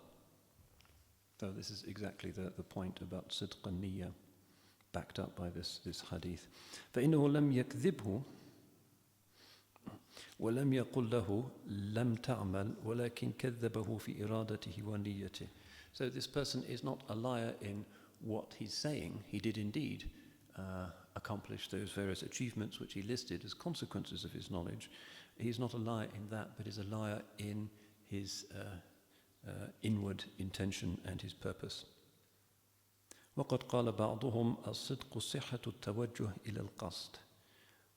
So this is exactly the point about sidq an-niyya, backed up by this hadith. فإنه لم يكذبه ولم يقل له لم تعمل ولكن كذبه في إرادته ونيته. So this person is not a liar in what he's saying. He did indeed accomplish those various achievements which he listed as consequences of his knowledge. He's not a liar in that, but is a liar in his inward intention and his purpose. وقد قال بعضهم الصدق صحة التوجه إلى القصد.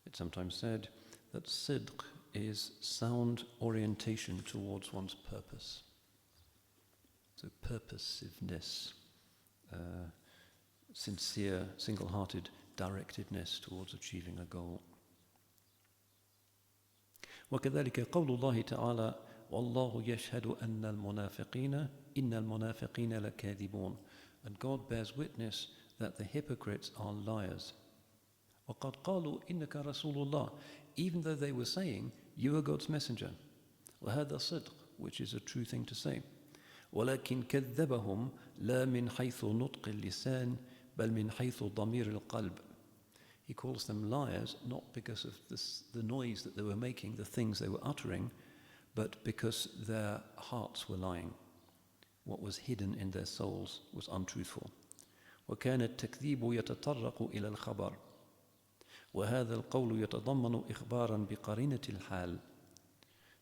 It's sometimes said that sidq is sound orientation towards one's purpose. So purposiveness, sincere, single-hearted directedness towards achieving a goal. وكذلك قول الله تعالى والله يشهد أن المنافقين إِنَّ الْمُنَافِقِينَ لَكَاذِبُونَ. And God bears witness that the hypocrites are liars. وَقَدْ قَالُوا إِنَّكَ رَسُولُ اللَّهِ. Even though they were saying, you are God's messenger. وَهَذَا صِدْقٌ, which is a true thing to say. وَلَكِنْ كَذَّبَهُمْ لَا مِنْ حَيْثُ نُطْقِ اللِّسَانِ بَلْ مِنْ حَيْثُ ضَمِيرِ الْقَلْبِ. He calls them liars not because of the noise that they were making, the things they were uttering, but because their hearts were lying. What was hidden in their souls was untruthful. وَكَانَ التَّكْذِيبُ يَتَطَرَّقُ إِلَى الْخَبَرِ وَهَذَا الْقَوْلُ يَتَضَمَّنُ إِخْبَارًا بِقَرِينَةِ الْحَالِ.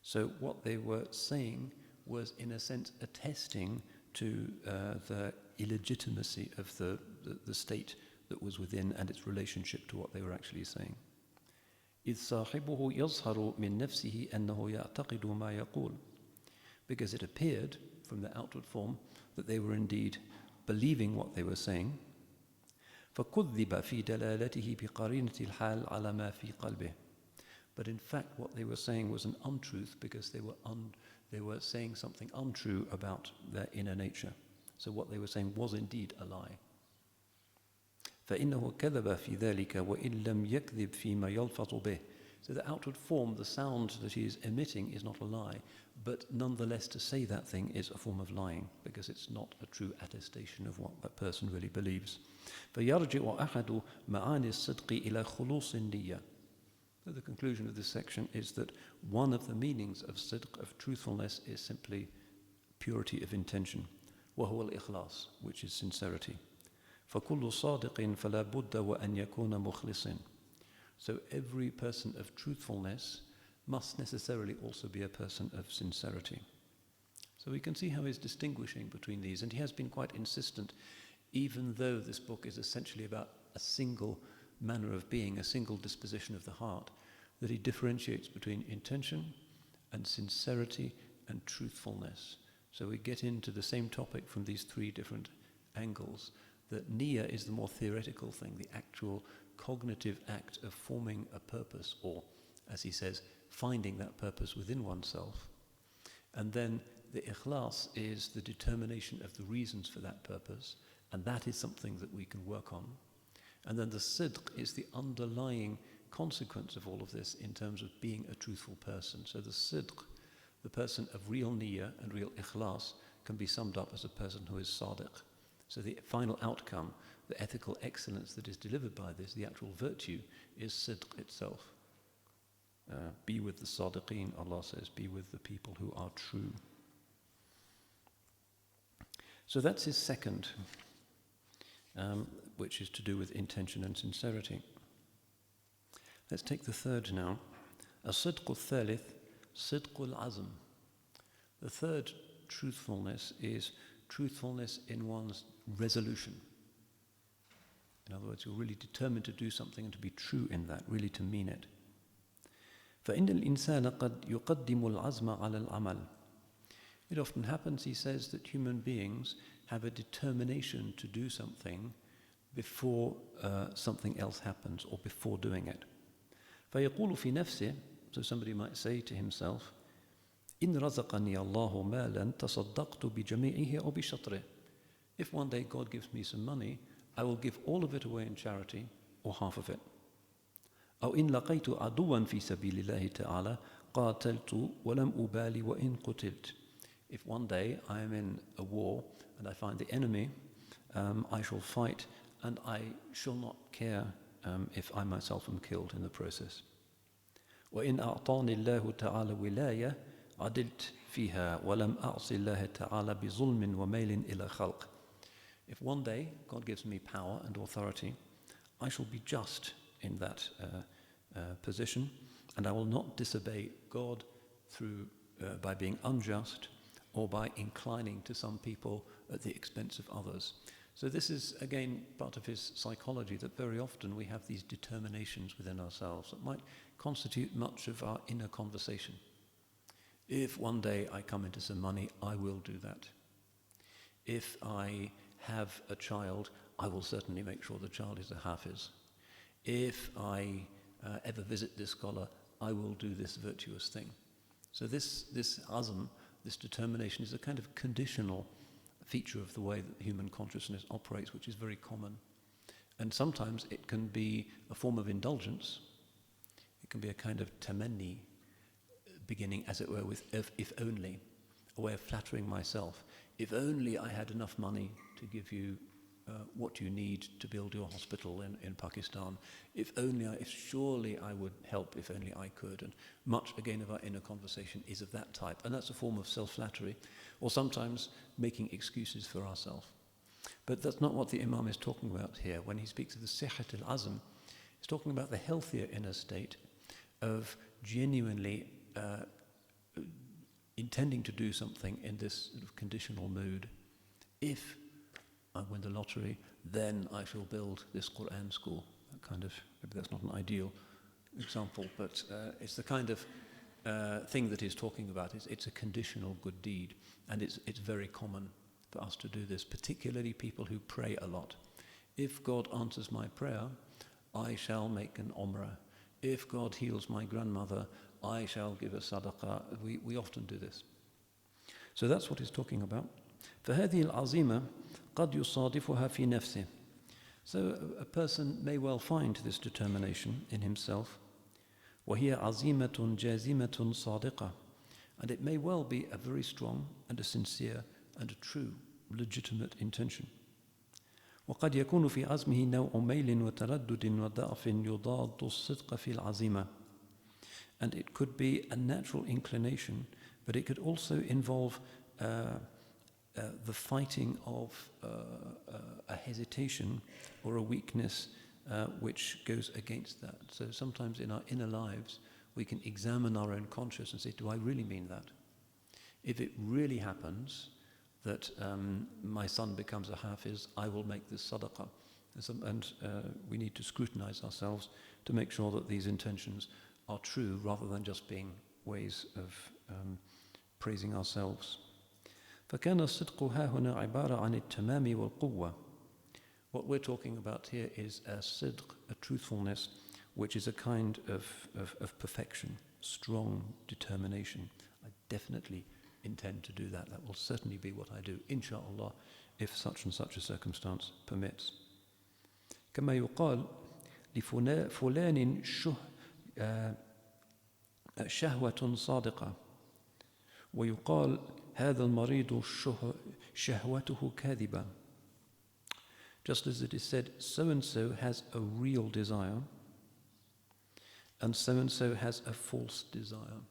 So what they were saying was, in a sense, attesting to the illegitimacy of the state that was within and its relationship to what they were actually saying. إِذْ صَاحِبُهُ يَظْهَرُ مِنْ نَفْسِهِ أَنَّهُ يَعْتَقِدُ مَا يَقُولُ. Because it appeared from the outward form that they were indeed believing what they were saying. فَكُذِّبَ فِي دَلَالَتِهِ بِقَرِينَةِ الْحَالِ عَلَى مَا فِي قَلْبِهِ. But in fact what they were saying was an untruth because they were saying something untrue about their inner nature. So what they were saying was indeed a lie. فَإِنَّهُ كَذَبَ فِي ذَلِكَ وَإِن لَمْ يَكْذِبْ فِي مَا يَلْفَظُ بِهِ. So the outward form, the sound that he is emitting is not a lie, but nonetheless to say that thing is a form of lying because it's not a true attestation of what that person really believes. فَيَرْجِعُ أَحَدُ مَعَانِ الصِّدْقِ إِلَى خُلُوصِ النِّيَّةِ. So the conclusion of this section is that one of the meanings of sidq, of truthfulness, is simply purity of intention. وَهُوَ الْإِخْلَاص, which is sincerity. فَكُلُّ صَادِقٍ فَلَا بُدَّ وَأَنْ يَكُونَ مُخْلِصٍ. So every person of truthfulness must necessarily also be a person of sincerity. So we can see how he's distinguishing between these, and he has been quite insistent, even though this book is essentially about a single manner of being, a single disposition of the heart, that he differentiates between intention and sincerity and truthfulness. So we get into the same topic from these three different angles, that niyyah is the more theoretical thing, the actual cognitive act of forming a purpose, or, as he says, finding that purpose within oneself. And then the ikhlas is the determination of the reasons for that purpose, and that is something that we can work on. And then the sidq is the underlying consequence of all of this in terms of being a truthful person. So the sidq, the person of real niyyah and real ikhlas, can be summed up as a person who is sadiq. So the final outcome, the ethical excellence that is delivered by this, the actual virtue, is sidq itself. Be with the sadiqeen, Allah says, be with the people who are true. So that's his second, which is to do with intention and sincerity. Let's take the third now. الصدق الثالث صدق العزم. The third truthfulness is truthfulness in one's resolution. In other words, you're really determined to do something and to be true in that, really to mean it. فإن الإنسان قد يقدم العزم على العمل. It often happens, he says, that human beings have a determination to do something before something else happens or before doing it. فيقول في نفسه, so somebody might say to himself, إن رزقني الله مالا تصدقت بجميعه أو بشطره. If one day God gives me some money, I will give all of it away in charity or half of it. أو إن لقيت عدوا في سبيل الله تعالى قاتلت ولم أبالي وإن قتلت. If one day I am in a war and I find the enemy, I shall fight and I shall not care if I myself am killed in the process. وإن أعطاني الله تعالى ولاية عدلت فيها ولم أعصي الله تعالى بظلم وميل إلى خلق. If one day God gives me power and authority, I shall be just in that position, and I will not disobey God through by being unjust or by inclining to some people at the expense of others. So this is, again, part of his psychology, that very often we have these determinations within ourselves that might constitute much of our inner conversation. If one day I come into some money, I will do that. If I have a child, I will certainly make sure the child is a hafiz. If I ever visit this scholar, I will do this virtuous thing. So this azm, this determination, is a kind of conditional feature of the way that human consciousness operates, which is very common. And sometimes it can be a form of indulgence. It can be a kind of tamanni, beginning, as it were, with if only, a way of flattering myself. If only I had enough money to give you what you need to build your hospital in Pakistan. If surely I would help if only I could. And much, again, of our inner conversation is of that type. And that's a form of self-flattery, or sometimes making excuses for ourselves. But that's not what the Imam is talking about here. When he speaks of the sihat al-azm, he's talking about the healthier inner state of genuinely intending to do something in this sort of conditional mood. If I win the lottery, then I shall build this Quran school. That kind of, maybe that's not an ideal example, but it's the kind of thing that he's talking about. It's a conditional good deed, and it's very common for us to do this, particularly people who pray a lot. If God answers my prayer, I shall make an umrah. If God heals my grandmother, I shall give a sadaqah. We often do this. So that's what he's talking about. فهذه العزيمة قد يصادفها في نفسه. So a person may well find this determination in himself. وهي عزيمة جازمة صادقة. And it may well be a very strong and a sincere and a true, legitimate intention. وقد يكون في عزمه نوع ميل وتردد وضعف يضاد الصدق في العزيمة. And it could be a natural inclination, but it could also involve the fighting of a hesitation or a weakness which goes against that. So sometimes in our inner lives, we can examine our own conscience and say, do I really mean that? If it really happens that my son becomes a hafiz, I will make this sadaqah. And we need to scrutinize ourselves to make sure that these intentions are true rather than just being ways of praising ourselves. فكان الصدق ها هنا عبارة عن التمام والقوة. What we're talking about here is a sidq, a truthfulness, which is a kind of perfection, strong determination. I definitely intend to do that. That will certainly be what I do, inshallah, if such and such a circumstance permits. كما يقال لفلان شهوة صادقة ويقال هذا المريض شهوته كاذبة. Just as it is said, so-and-so has a real desire and so-and-so has a false desire.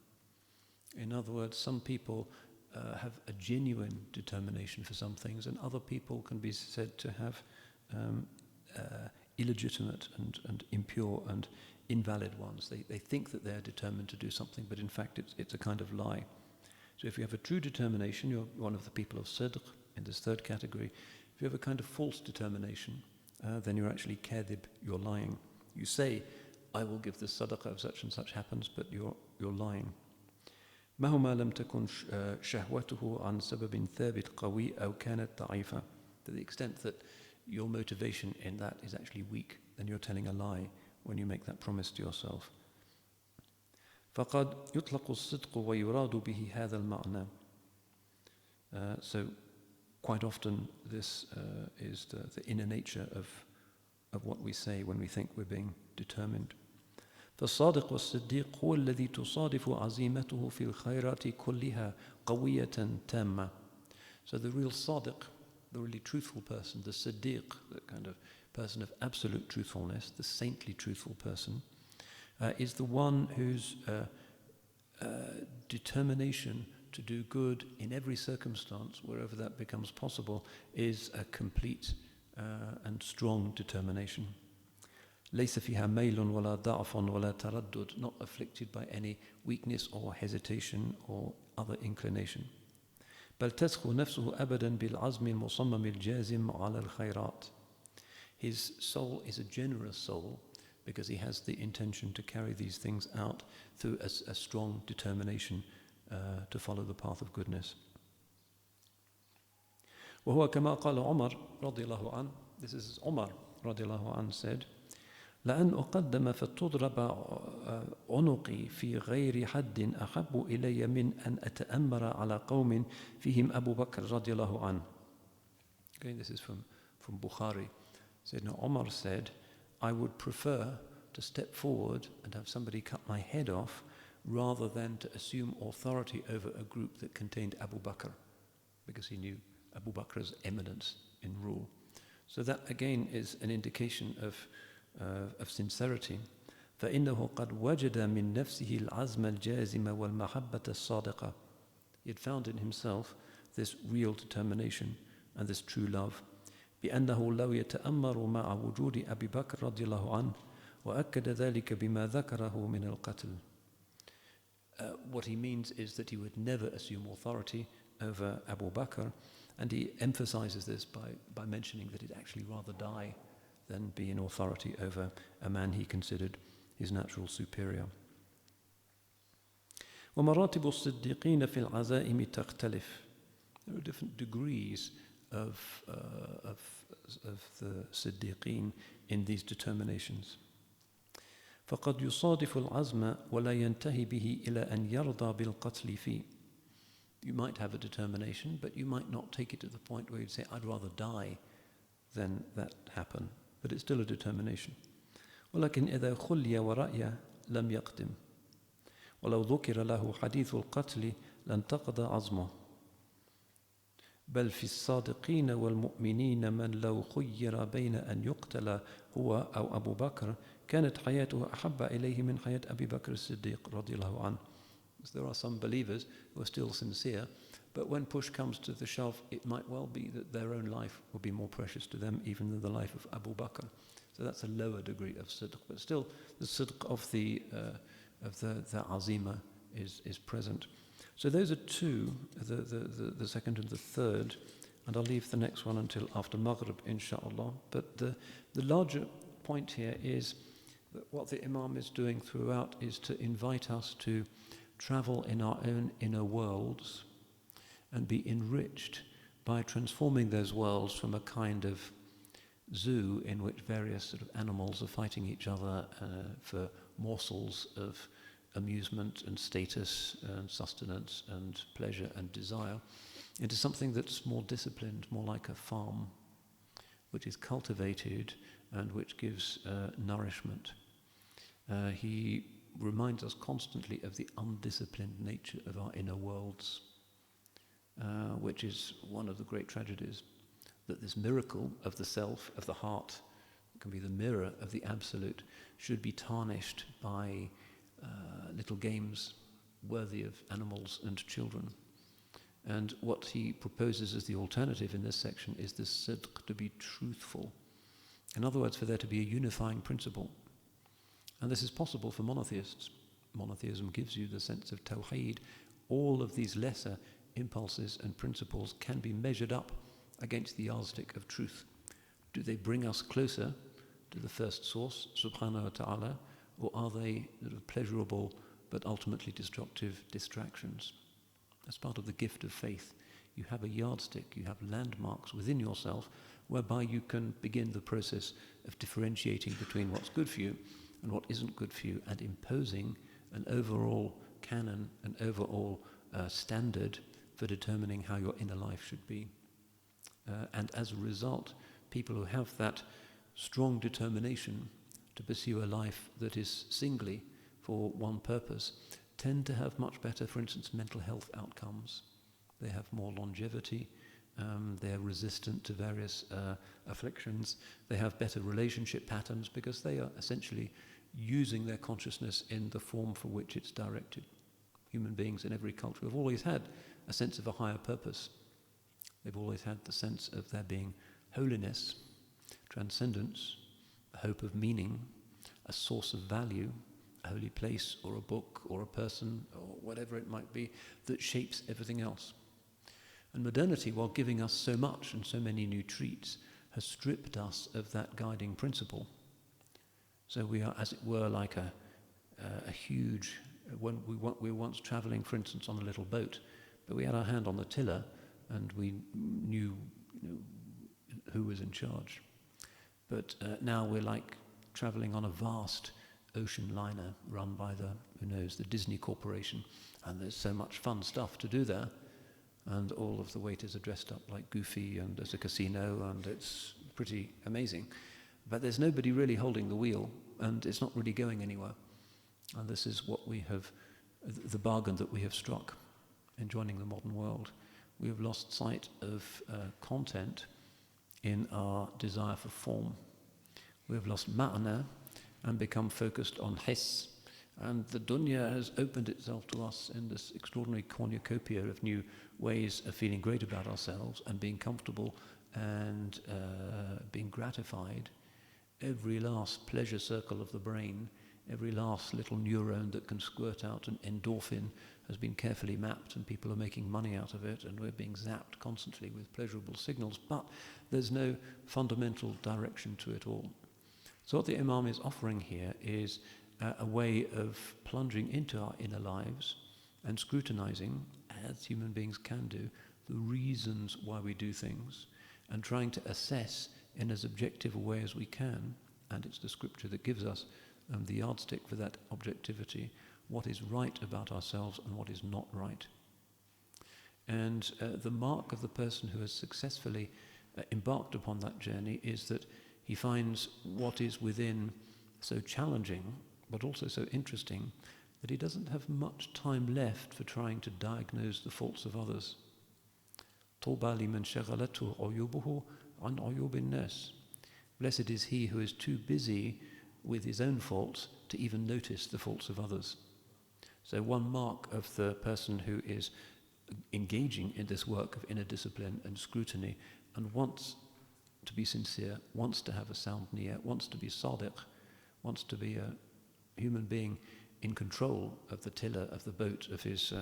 In other words, some people have a genuine determination for some things, and other people can be said to have illegitimate and impure and invalid ones. They think that they're determined to do something, but in fact it's a kind of lie. So if you have a true determination, you're one of the people of sidq in this third category. If you have a kind of false determination, then you're actually kadhib, you're lying. You say, I will give this sadaqah if such and such happens, but you're lying. مهما لم تكن شهوته عن سبب ثابت قوي أو كانت ضعيفة. To the extent that your motivation in that is actually weak, then you're telling a lie when you make that promise to yourself. فقد يطلق الصدق ويراد به هذا المعنى. So quite often this is the inner nature of what we say when we think we're being determined. فالصادق والصديق هو الذي تصادف عزيمته في الخيرات كلها قوية تامة. So the real sadiq, the really truthful person, the siddiq, the kind of person of absolute truthfulness, the saintly truthful person, is the one whose determination to do good in every circumstance, wherever that becomes possible, is a complete and strong determination. ليس فيها ميل ولا ضعف ولا تردد, not afflicted by any weakness or hesitation or other inclination. بل تسخو نفسه أبدا بالعزم المصمم الجازم على الخيرات. His soul is a generous soul because he has the intention to carry these things out through a strong determination to follow the path of goodness. وهو كما قال عمر رضي الله عنه, this is Umar رضي الله عنه said, لأن أقدم فتضرب عنقي في غير حد أحب إلي من أن أتأمر على قوم فيهم أبو بكر رضي الله عنه. Again, this is from Bukhari. Sayyidina Omar said, I would prefer to step forward and have somebody cut my head off rather than to assume authority over a group that contained Abu Bakr, because he knew Abu Bakr's eminence in rule. So that again is an indication of sincerity. فإنه قد وجد من نفسه العزم الجازم والمحبة الصادقة. He had found in himself this real determination and this true love. بأنه لو يتأمر مع وجود أبي بكر رضي الله عنه وأكد ذلك بما ذكره من القتل. What he means is that he would never assume authority over Abu Bakr, and he emphasizes this by mentioning that he'd actually rather die than be in authority over a man he considered his natural superior. ومراتب الصديقين في العزائم تختلف. There are different degrees of the Siddiqeen in these determinations. فقد يصادف العزم ولا ينتهي به إلى أن يرضى بالقتل فيه. You might have a determination, but you might not take it to the point where you'd say, I'd rather die than that happen. But it's still a determination. ولكن إذا خلي ورأي لم يقدم. ولو ذكر له حديث القتل لانتقض عزمه. بل في الصادقين والمؤمنين من لو خير بين أن يقتل هو أو أبو بكر كانت حياته أحب إليه من حياة أبي بكر الصديق رضي الله عنه. There are some believers who are still sincere, but when push comes to the shove, it might well be that their own life will be more precious to them even than the life of Abu Bakr. So that's a lower degree of sidq, but still the sidq of the azima is present. So those are two, the second and the third, and I'll leave the next one until after Maghrib, inshallah. But the larger point here is that what the Imam is doing throughout is to invite us to travel in our own inner worlds and be enriched by transforming those worlds from a kind of zoo in which various sort of animals are fighting each other for morsels of amusement and status and sustenance and pleasure and desire, into something that's more disciplined, more like a farm, which is cultivated and which gives nourishment. He reminds us constantly of the undisciplined nature of our inner worlds, which is one of the great tragedies, that this miracle of the self, of the heart, can be the mirror of the absolute, should be tarnished by little games worthy of animals and children. And what he proposes as the alternative in this section is this sidq, to be truthful. In other words, for there to be a unifying principle. And this is possible for monotheists. Monotheism gives you the sense of tawheed. All of these lesser impulses and principles can be measured up against the yardstick of truth. Do they bring us closer to the first source, subhanahu wa ta'ala, or are they sort of pleasurable but ultimately destructive distractions? That's part of the gift of faith. You have a yardstick, you have landmarks within yourself whereby you can begin the process of differentiating between what's good for you and what isn't good for you, and imposing an overall canon, an overall standard for determining how your inner life should be. And as a result, people who have that strong determination to pursue a life that is singly for one purpose tend to have much better, for instance, mental health outcomes. They have more longevity, they're resistant to various afflictions, they have better relationship patterns because they are essentially using their consciousness in the form for which it's directed. Human beings in every culture have always had a sense of a higher purpose. They've always had the sense of there being holiness, transcendence, a hope of meaning, a source of value, a holy place or a book or a person or whatever it might be that shapes everything else. And modernity, while giving us so much and so many new treats, has stripped us of that guiding principle. So we are, as it were, like a huge, when we were once travelling, for instance, on a little boat, but we had our hand on the tiller and we knew, who was in charge. But now we're like travelling on a vast ocean liner run by the Disney Corporation, and there's so much fun stuff to do there. and all of the waiters are dressed up like Goofy, and there's a casino, and it's pretty amazing. But there's nobody really holding the wheel, and it's not really going anywhere. And this is what we have, the bargain that we have struck in joining the modern world. We have lost sight of content in our desire for form. We have lost ma'na and become focused on hiss. And the dunya has opened itself to us in this extraordinary cornucopia of new ways of feeling great about ourselves and being comfortable and being gratified. Every last pleasure circle of the brain, every last little neuron that can squirt out an endorphin has been carefully mapped, and people are making money out of it, and we're being zapped constantly with pleasurable signals, but there's no fundamental direction to it all. So what the Imam is offering here is a way of plunging into our inner lives and scrutinizing, as human beings can do, the reasons why we do things, and trying to assess in as objective a way as we can, and it's the scripture that gives us the yardstick for that objectivity, what is right about ourselves and what is not right. And the mark of the person who has successfully embarked upon that journey is that he finds what is within so challenging, but also so interesting, that he doesn't have much time left for trying to diagnose the faults of others. طُوبَى لِمَنْ شَغَلَتْهُ عُيُوبُهُ عَنْ عُيُوبِ النَّاسِ. Blessed is he who is too busy with his own faults to even notice the faults of others. So one mark of the person who is engaging in this work of inner discipline and scrutiny and wants to be sincere, wants to have a sound niyyah, wants to be sadiq, wants to be a human being in control of the tiller of the boat of his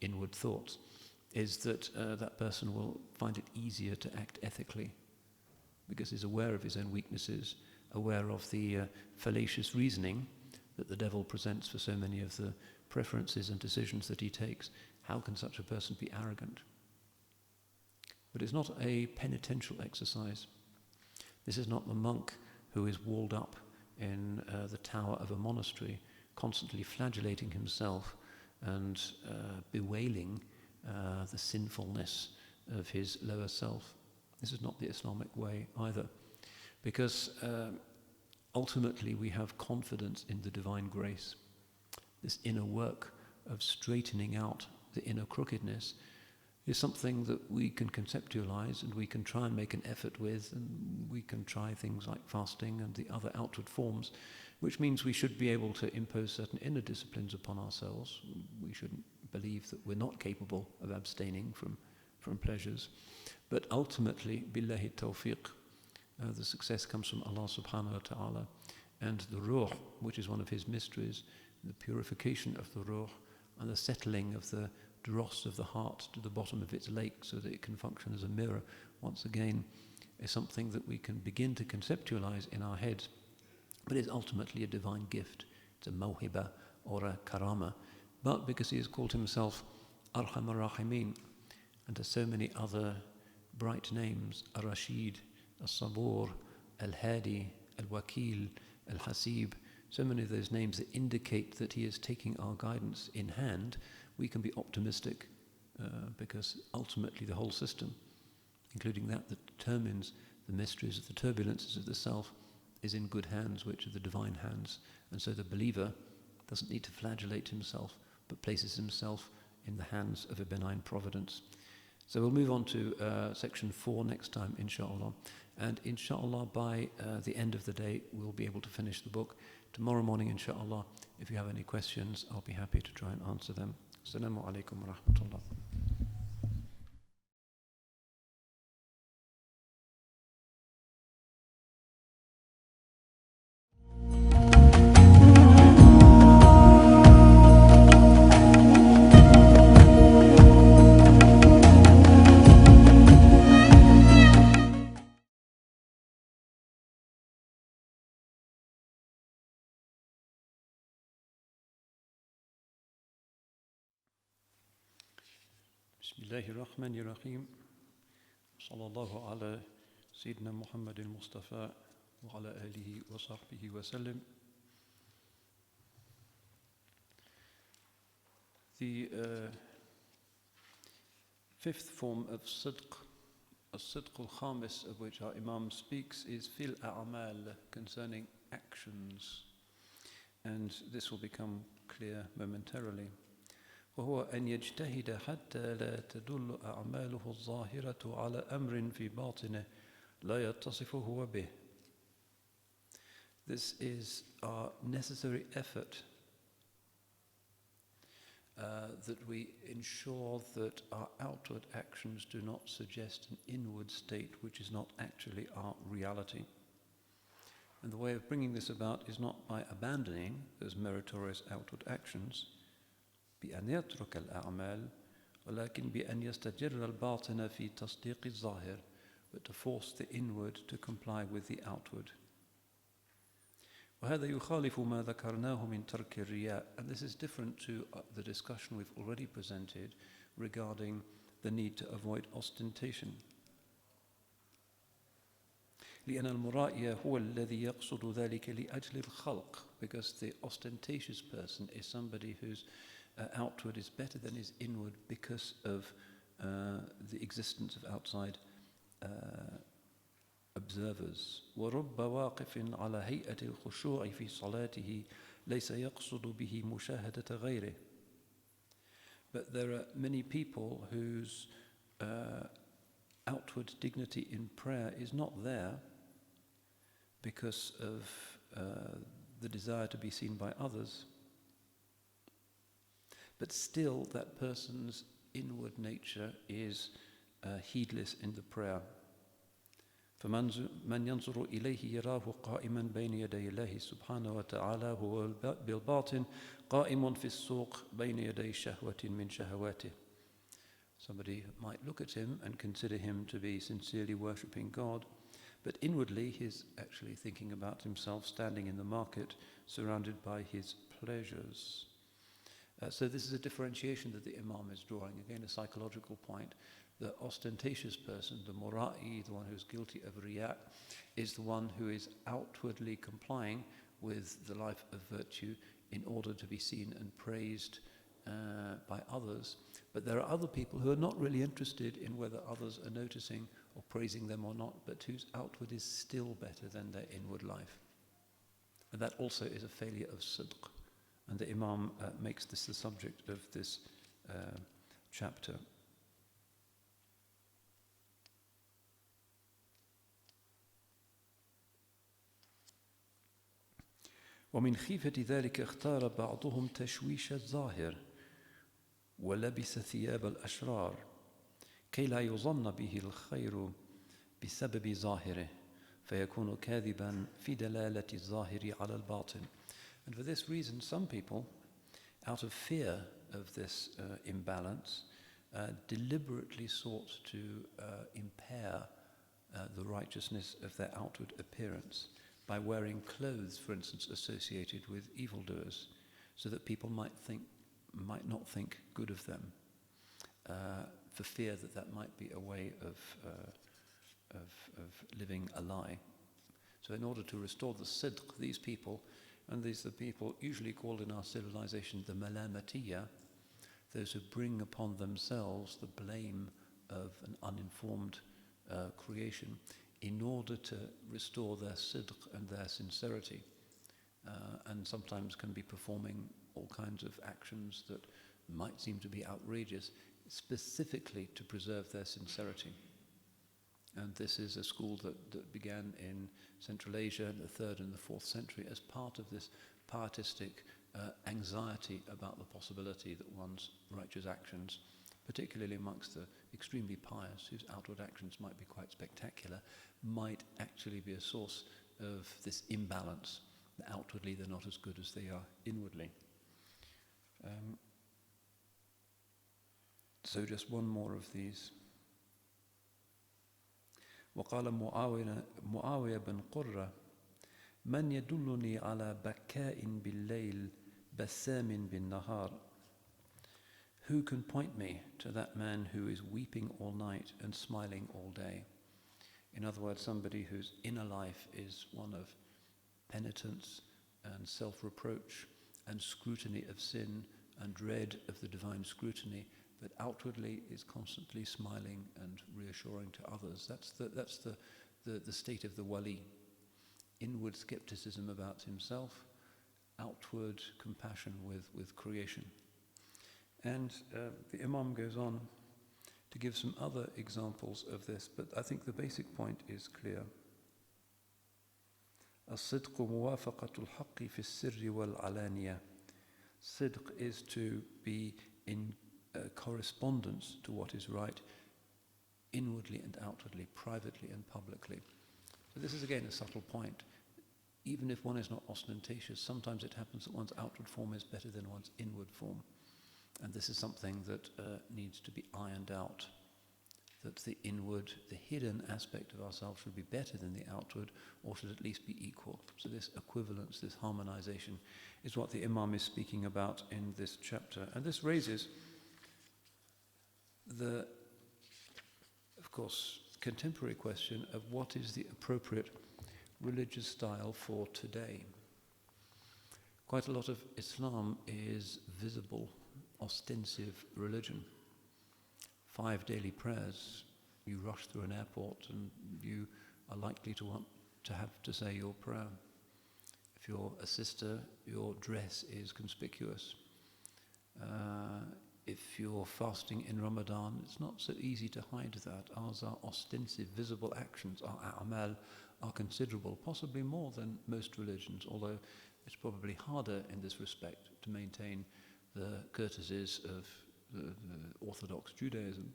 inward thoughts, is that that person will find it easier to act ethically because he's aware of his own weaknesses, aware of the fallacious reasoning that the devil presents for so many of the preferences and decisions that he takes. How can such a person be arrogant? But it's not a penitential exercise. This is not the monk who is walled up in the tower of a monastery, constantly flagellating himself and bewailing the sinfulness of his lower self. This is not the Islamic way either, because ultimately we have confidence in the divine grace. This inner work of straightening out the inner crookedness is something that we can conceptualize and we can try and make an effort with, and we can try things like fasting and the other outward forms, which means we should be able to impose certain inner disciplines upon ourselves. We shouldn't believe that we're not capable of abstaining from pleasures. But ultimately, billahi tawfiq, the success comes from Allah subhanahu wa ta'ala, and the ruh, which is one of his mysteries, the purification of the ruh and the settling of the dross of the heart to the bottom of its lake so that it can function as a mirror, once again, is something that we can begin to conceptualize in our heads, but it's ultimately a divine gift. It's a mawhiba or a karama. But because he has called himself Arham ar-Rahimin, and has so many other bright names, Ar-Rashid, As-Sabur, Al-Hadi, Al-Wakil, Al-Hasib, so many of those names that indicate that he is taking our guidance in hand, we can be optimistic because ultimately the whole system, including that determines the mysteries of the turbulences of the self, is in good hands, which are the divine hands. And so the believer doesn't need to flagellate himself, but places himself in the hands of a benign providence. So we'll move on to section 4 next time, inshallah. And inshallah, by the end of the day, we'll be able to finish the book. Tomorrow morning, inshallah, if you have any questions, I'll be happy to try and answer them. Assalamu alaikum wa rahmatullah. Bismillahirrahmanirrahim. Sallallahu ala Sayyidina Muhammad al-Mustafa wa ala alihi wa sahbihi wa sallam. The Fifth form of sidq, as-sidq al-khamis, of which our Imam speaks, is fil a'mal, concerning actions. And this will become clear momentarily. وهو أن يجتهد حتى لا تدل أعماله الظاهرة على أمر في باطنه لا يتصف هو به. This is our necessary effort that we ensure that our outward actions do not suggest an inward state which is not actually our reality. And the way of bringing this about is not by abandoning those meritorious outward actions, بأن يترك الأعمال ولكن بأن يستجر الباطن في تصديق الظاهر, but to force the inward to comply with the outward. وهذا يخالف ما ذكرناه من ترك الرياء, and this is different to the discussion we've already presented regarding the need to avoid ostentation. لأن المرائي هو الذي يقصد ذلك لأجل الخلق, because the ostentatious person is somebody whose outward is better than his inward because of the existence of outside observers. ورب واقف على هيئة الخشوع في صلاته ليس يقصد به مشاهدة غيره. But there are many people whose outward dignity in prayer is not there because of the desire to be seen by others. But still that person's inward nature is heedless in the prayer. فمن ينظر إليه يراه قائما بين يدي الله سبحانه وتعالى هو بالباطن قائم في السوق بين يدي شهوة من شهواته. Somebody might look at him and consider him to be sincerely worshipping God, but inwardly he's actually thinking about himself standing in the market surrounded by his pleasures. So this is a differentiation that the Imam is drawing, again a psychological point. The ostentatious person, the mura'i, the one who's guilty of riya, is the one who is outwardly complying with the life of virtue in order to be seen and praised by others. But there are other people who are not really interested in whether others are noticing or praising them or not, but whose outward is still better than their inward life. And that also is a failure of sidq. And the Imam makes this the subject of this chapter. ومن خيفة ذلك اختار بعضهم تشويش الظاهر ولبس ثياب الأشرار كي لا يظن به الخير بسبب ظاهره فيكون كاذبا في دلالة الظاهر على الباطن. And for this reason, some people, out of fear of this imbalance, deliberately sought to impair the righteousness of their outward appearance by wearing clothes, for instance, associated with evildoers, so that people might not think good of them, for fear that that might be a way of living a lie. So in order to restore the sidq, these people, and these are the people usually called in our civilization the malamatiyya, those who bring upon themselves the blame of an uninformed creation, in order to restore their sidq and their sincerity, and sometimes can be performing all kinds of actions that might seem to be outrageous, specifically to preserve their sincerity. And this is a school that began in Central Asia in the 3rd and the 4th century as part of this pietistic anxiety about the possibility that one's righteous actions, particularly amongst the extremely pious, whose outward actions might be quite spectacular, might actually be a source of this imbalance. Outwardly they're not as good as they are inwardly. So just one more of these. وقال معاوية بن قرة من يدلني على بكاء بالليل بسام بالنهار. Who can point me to that man who is weeping all night and smiling all day? In other words, somebody whose inner life is one of penitence and self-reproach and scrutiny of sin and dread of the divine scrutiny, but outwardly is constantly smiling and reassuring to others. That's the state of the wali. Inward skepticism about himself, outward compassion with creation. And the Imam goes on to give some other examples of this, but I think the basic point is clear. الصدق موافقة الحق في السر والعلانية. Sidq is to be in correspondence to what is right, inwardly and outwardly, privately and publicly. So this is again a subtle point. Even if one is not ostentatious, sometimes it happens that one's outward form is better than one's inward form. And this is something that needs to be ironed out. That the inward, the hidden aspect of ourselves should be better than the outward, or should at least be equal. So this equivalence, this harmonization, is what the Imam is speaking about in this chapter. And this raises the, of course, contemporary question of what is the appropriate religious style for today. Quite a lot of Islam is visible, ostensive religion. 5 daily prayers, you rush through an airport and you are likely to want to have to say your prayer. If you're a sister, your dress is conspicuous. If you're fasting in Ramadan, it's not so easy to hide that. Ours are ostensive, visible actions. Our a'mal are considerable, possibly more than most religions, although it's probably harder in this respect to maintain the courtesies of the Orthodox Judaism,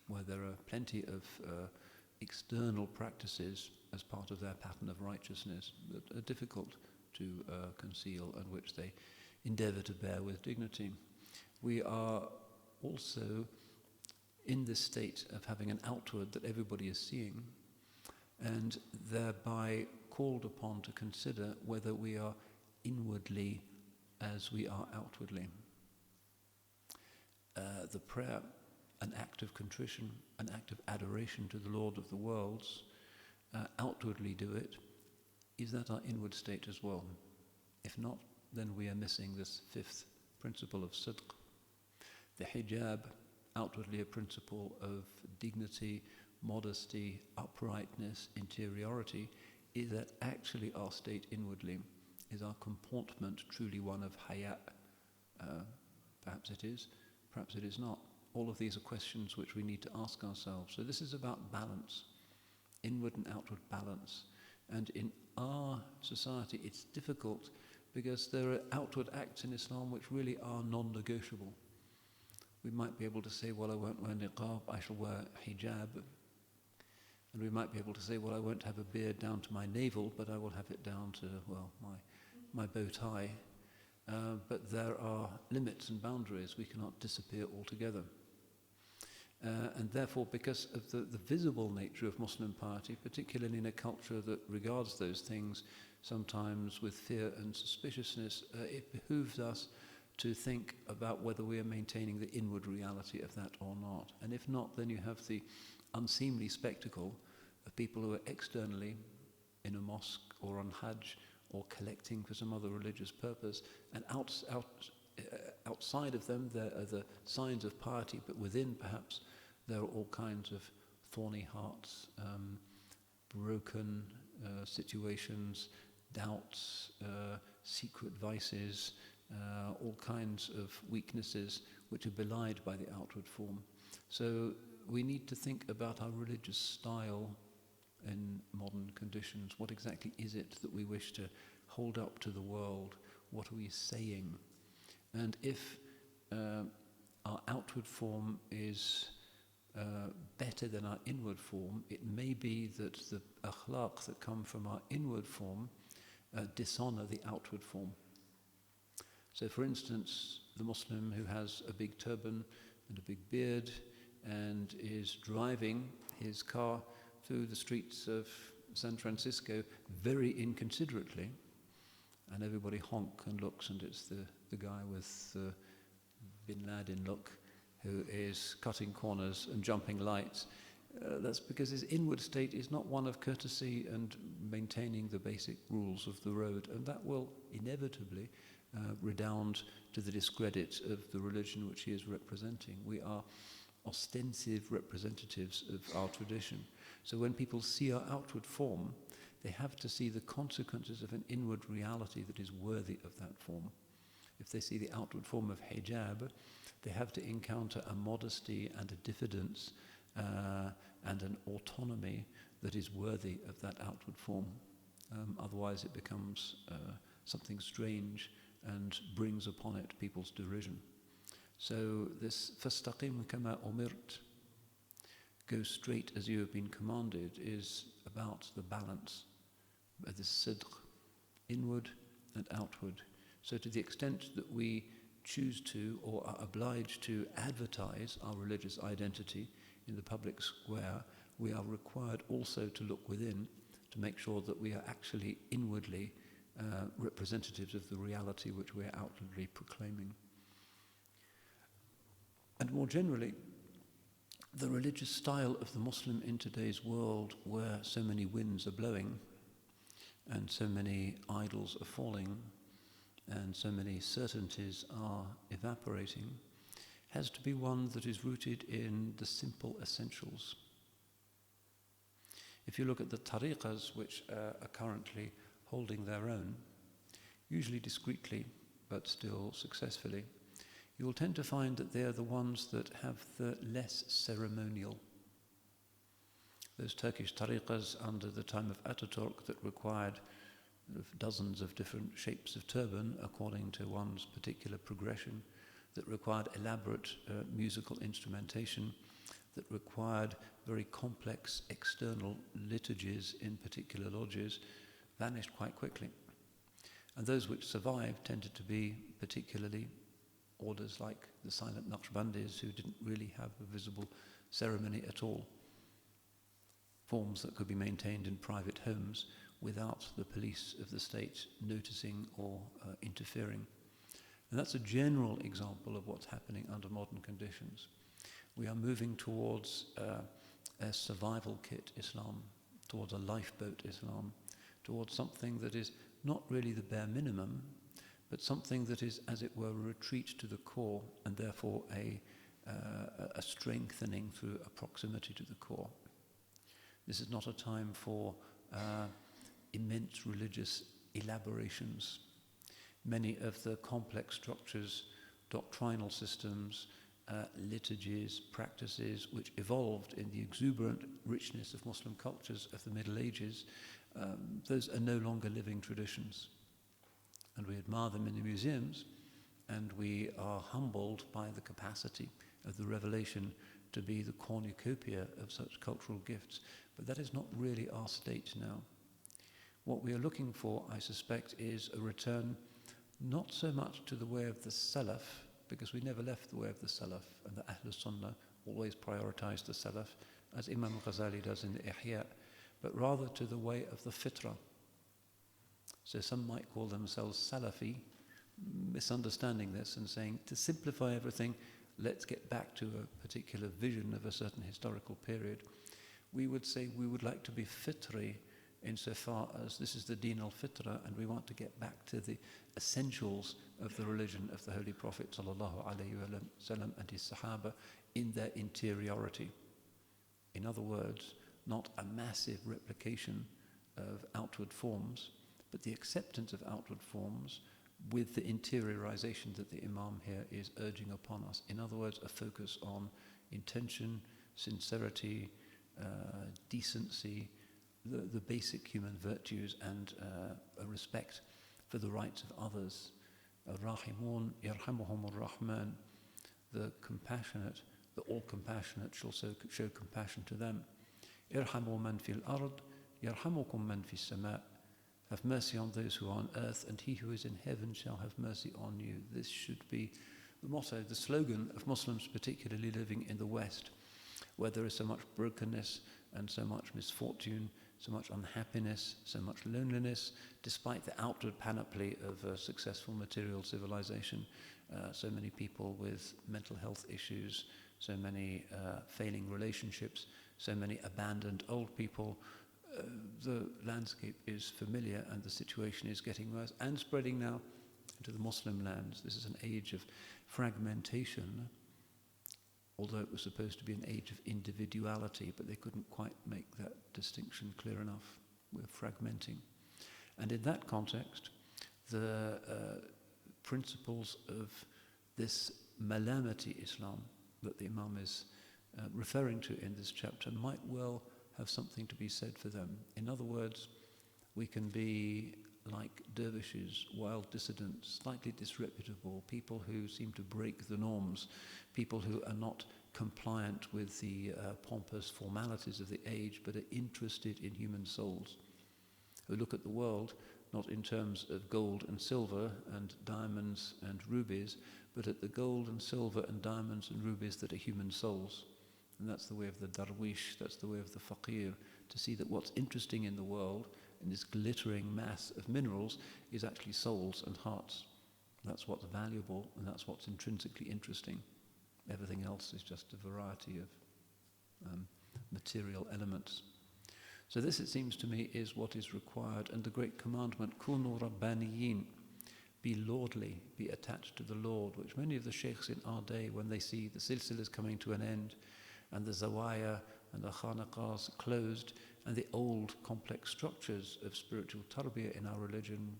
where there are plenty of external practices as part of their pattern of righteousness that are difficult to conceal and which they endeavor to bear with dignity. We are also in this state of having an outward that everybody is seeing, and thereby called upon to consider whether we are inwardly as we are outwardly. The prayer, an act of contrition, an act of adoration to the Lord of the worlds, outwardly do it. Is that our inward state as well? If not, then we are missing this 5th principle of sidq. The hijab, outwardly a principle of dignity, modesty, uprightness, interiority. Is that actually our state inwardly? Is our comportment truly one of haya? Perhaps it is. Perhaps it is not. All of these are questions which we need to ask ourselves. So this is about balance, inward and outward balance. And in our society it's difficult because there are outward acts in Islam which really are non-negotiable. We might be able to say, well, I won't wear niqab, I shall wear hijab. And we might be able to say, well, I won't have a beard down to my navel, but I will have it down to, well, my bow tie. But there are limits and boundaries. We cannot disappear altogether. And therefore, because of the visible nature of Muslim piety, particularly in a culture that regards those things sometimes with fear and suspiciousness, it behooves us to think about whether we are maintaining the inward reality of that or not. And if not, then you have the unseemly spectacle of people who are externally in a mosque or on Hajj or collecting for some other religious purpose, and outside of them there are the signs of piety, but within perhaps there are all kinds of thorny hearts, broken situations, doubts, secret vices, all kinds of weaknesses which are belied by the outward form. So we need to think about our religious style in modern conditions. What exactly is it that we wish to hold up to the world? What are we saying? And if our outward form is better than our inward form, it may be that the akhlaq that come from our inward form dishonor the outward form. So for instance, the Muslim who has a big turban and a big beard and is driving his car through the streets of San Francisco very inconsiderately, and everybody honk and looks, and it's the guy with the Bin Laden look who is cutting corners and jumping lights. That's because his inward state is not one of courtesy and maintaining the basic rules of the road, and that will inevitably redound to the discredit of the religion which he is representing. We are ostensive representatives of our tradition. So when people see our outward form, they have to see the consequences of an inward reality that is worthy of that form. If they see the outward form of hijab, they have to encounter a modesty and a diffidence and an autonomy that is worthy of that outward form. Otherwise it becomes something strange and brings upon it people's derision. So this فَاسْتَقِمْ كَمَا أُمِرْتَ, go straight as you have been commanded, is about the balance, the sidq, inward and outward. So to the extent that we choose to or are obliged to advertise our religious identity in the public square, we are required also to look within to make sure that we are actually inwardly representatives of the reality which we are outwardly proclaiming. And more generally, the religious style of the Muslim in today's world, where so many winds are blowing and so many idols are falling and so many certainties are evaporating, has to be one that is rooted in the simple essentials. If you look at the tariqas which are currently holding their own, usually discreetly but still successfully, you will tend to find that they are the ones that have the less ceremonial. Those Turkish tariqas under the time of Ataturk that required dozens of different shapes of turban according to one's particular progression, that required elaborate musical instrumentation, that required very complex external liturgies in particular lodges, vanished quite quickly. And those which survived tended to be particularly orders like the silent Naqshbandis, who didn't really have a visible ceremony at all, forms that could be maintained in private homes without the police of the state noticing or interfering. And that's a general example of what's happening under modern conditions. We are moving towards a survival kit Islam, towards a lifeboat Islam, towards something that is not really the bare minimum, but something that is, as it were, a retreat to the core and therefore a strengthening through a proximity to the core. This is not a time for immense religious elaborations. Many of the complex structures, doctrinal systems, liturgies, practices which evolved in the exuberant richness of Muslim cultures of the Middle Ages, those are no longer living traditions. And we admire them in the museums, and we are humbled by the capacity of the revelation to be the cornucopia of such cultural gifts. But that is not really our state now. What we are looking for, I suspect, is a return not so much to the way of the Salaf, because we never left the way of the Salaf, and the Ahl Sunnah always prioritized the Salaf, as Imam al-Ghazali does in the Ihya, but rather to the way of the Fitrah. So some might call themselves Salafi, misunderstanding this and saying, to simplify everything, let's get back to a particular vision of a certain historical period. We would say we would like to be fitri insofar as this is the Deen al-Fitra, and we want to get back to the essentials of the religion of the Holy Prophet sallallahu alaihi wasallam and his Sahaba in their interiority. In other words, not a massive replication of outward forms, but the acceptance of outward forms with the interiorization that the Imam here is urging upon us. In other words, a focus on intention, sincerity, decency, the basic human virtues, and a respect for the rights of others. Ar-Rahimun yarhamuhum ar-Rahman, the compassionate, the all-compassionate shall show compassion to them. Irhamu man fil ard, yarhamukum man fis sama'. Have mercy on those who are on earth, and he who is in heaven shall have mercy on you. This should be the motto, the slogan of Muslims, particularly living in the West, where there is so much brokenness and so much misfortune, so much unhappiness, so much loneliness, despite the outward panoply of a successful material civilization. So many people with mental health issues, so many failing relationships, so many abandoned old people. The landscape is familiar, and the situation is getting worse and spreading now into the Muslim lands. This is an age of fragmentation, although it was supposed to be an age of individuality, but they couldn't quite make that distinction clear enough. We're fragmenting. And in that context, the principles of this Malamati Islam that the Imam is referring to in this chapter might well have something to be said for them. In other words, we can be like dervishes, wild dissidents, slightly disreputable, people who seem to break the norms, people who are not compliant with the pompous formalities of the age, but are interested in human souls, who look at the world not in terms of gold and silver and diamonds and rubies, but at the gold and silver and diamonds and rubies that are human souls. And that's the way of the darwish, that's the way of the faqir, to see that what's interesting in the world, in this glittering mass of minerals, is actually souls and hearts. That's what's valuable, and that's what's intrinsically interesting. Everything else is just a variety of material elements. So this, it seems to me, is what is required. And the great commandment, Kunu Rabbaniyin, be lordly, be attached to the Lord, which many of the sheikhs in our day, when they see the silsilas coming to an end, and the zawaya and the khanaqahs closed, and the old complex structures of spiritual tarbiyah in our religion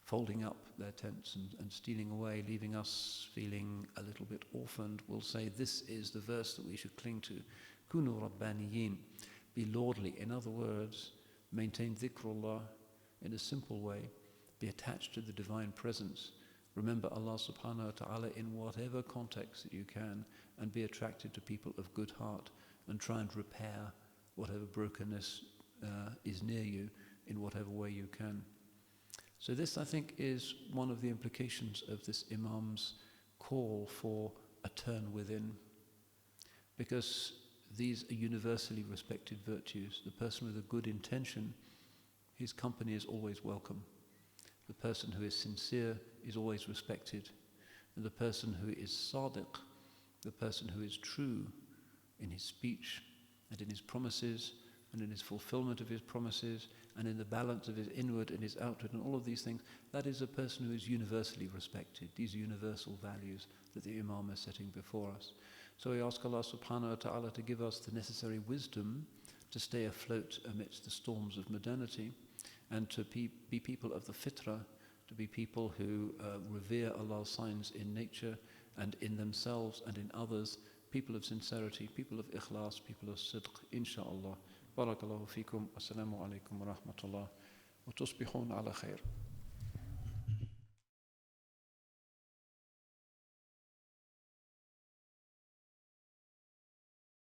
folding up their tents and stealing away, leaving us feeling a little bit orphaned, will say this is the verse that we should cling to. Kunu Rabbaniyin, be lordly. In other words, maintain dhikrullah in a simple way. Be attached to the divine presence. Remember Allah subhanahu wa ta'ala in whatever context that you can, and be attracted to people of good heart, and try and repair whatever brokenness is near you in whatever way you can. So this, I think, is one of the implications of this Imam's call for a turn within, because these are universally respected virtues. The person with a good intention, his company is always welcome. The person who is sincere is always respected. And the person who is sadiq, the person who is true in his speech and in his promises and in his fulfillment of his promises and in the balance of his inward and his outward and all of these things, that is a person who is universally respected. These are universal values that the Imam is setting before us. So we ask Allah subhanahu wa ta'ala to give us the necessary wisdom to stay afloat amidst the storms of modernity, and to be people of the fitrah, to be people who revere Allah's signs in nature and in themselves and in others, people of sincerity, people of ikhlas, people of sidq, insha'Allah. Barakallahu feekum, assalamu alaikum wa rahmatullah, wa tusbihun ala khair.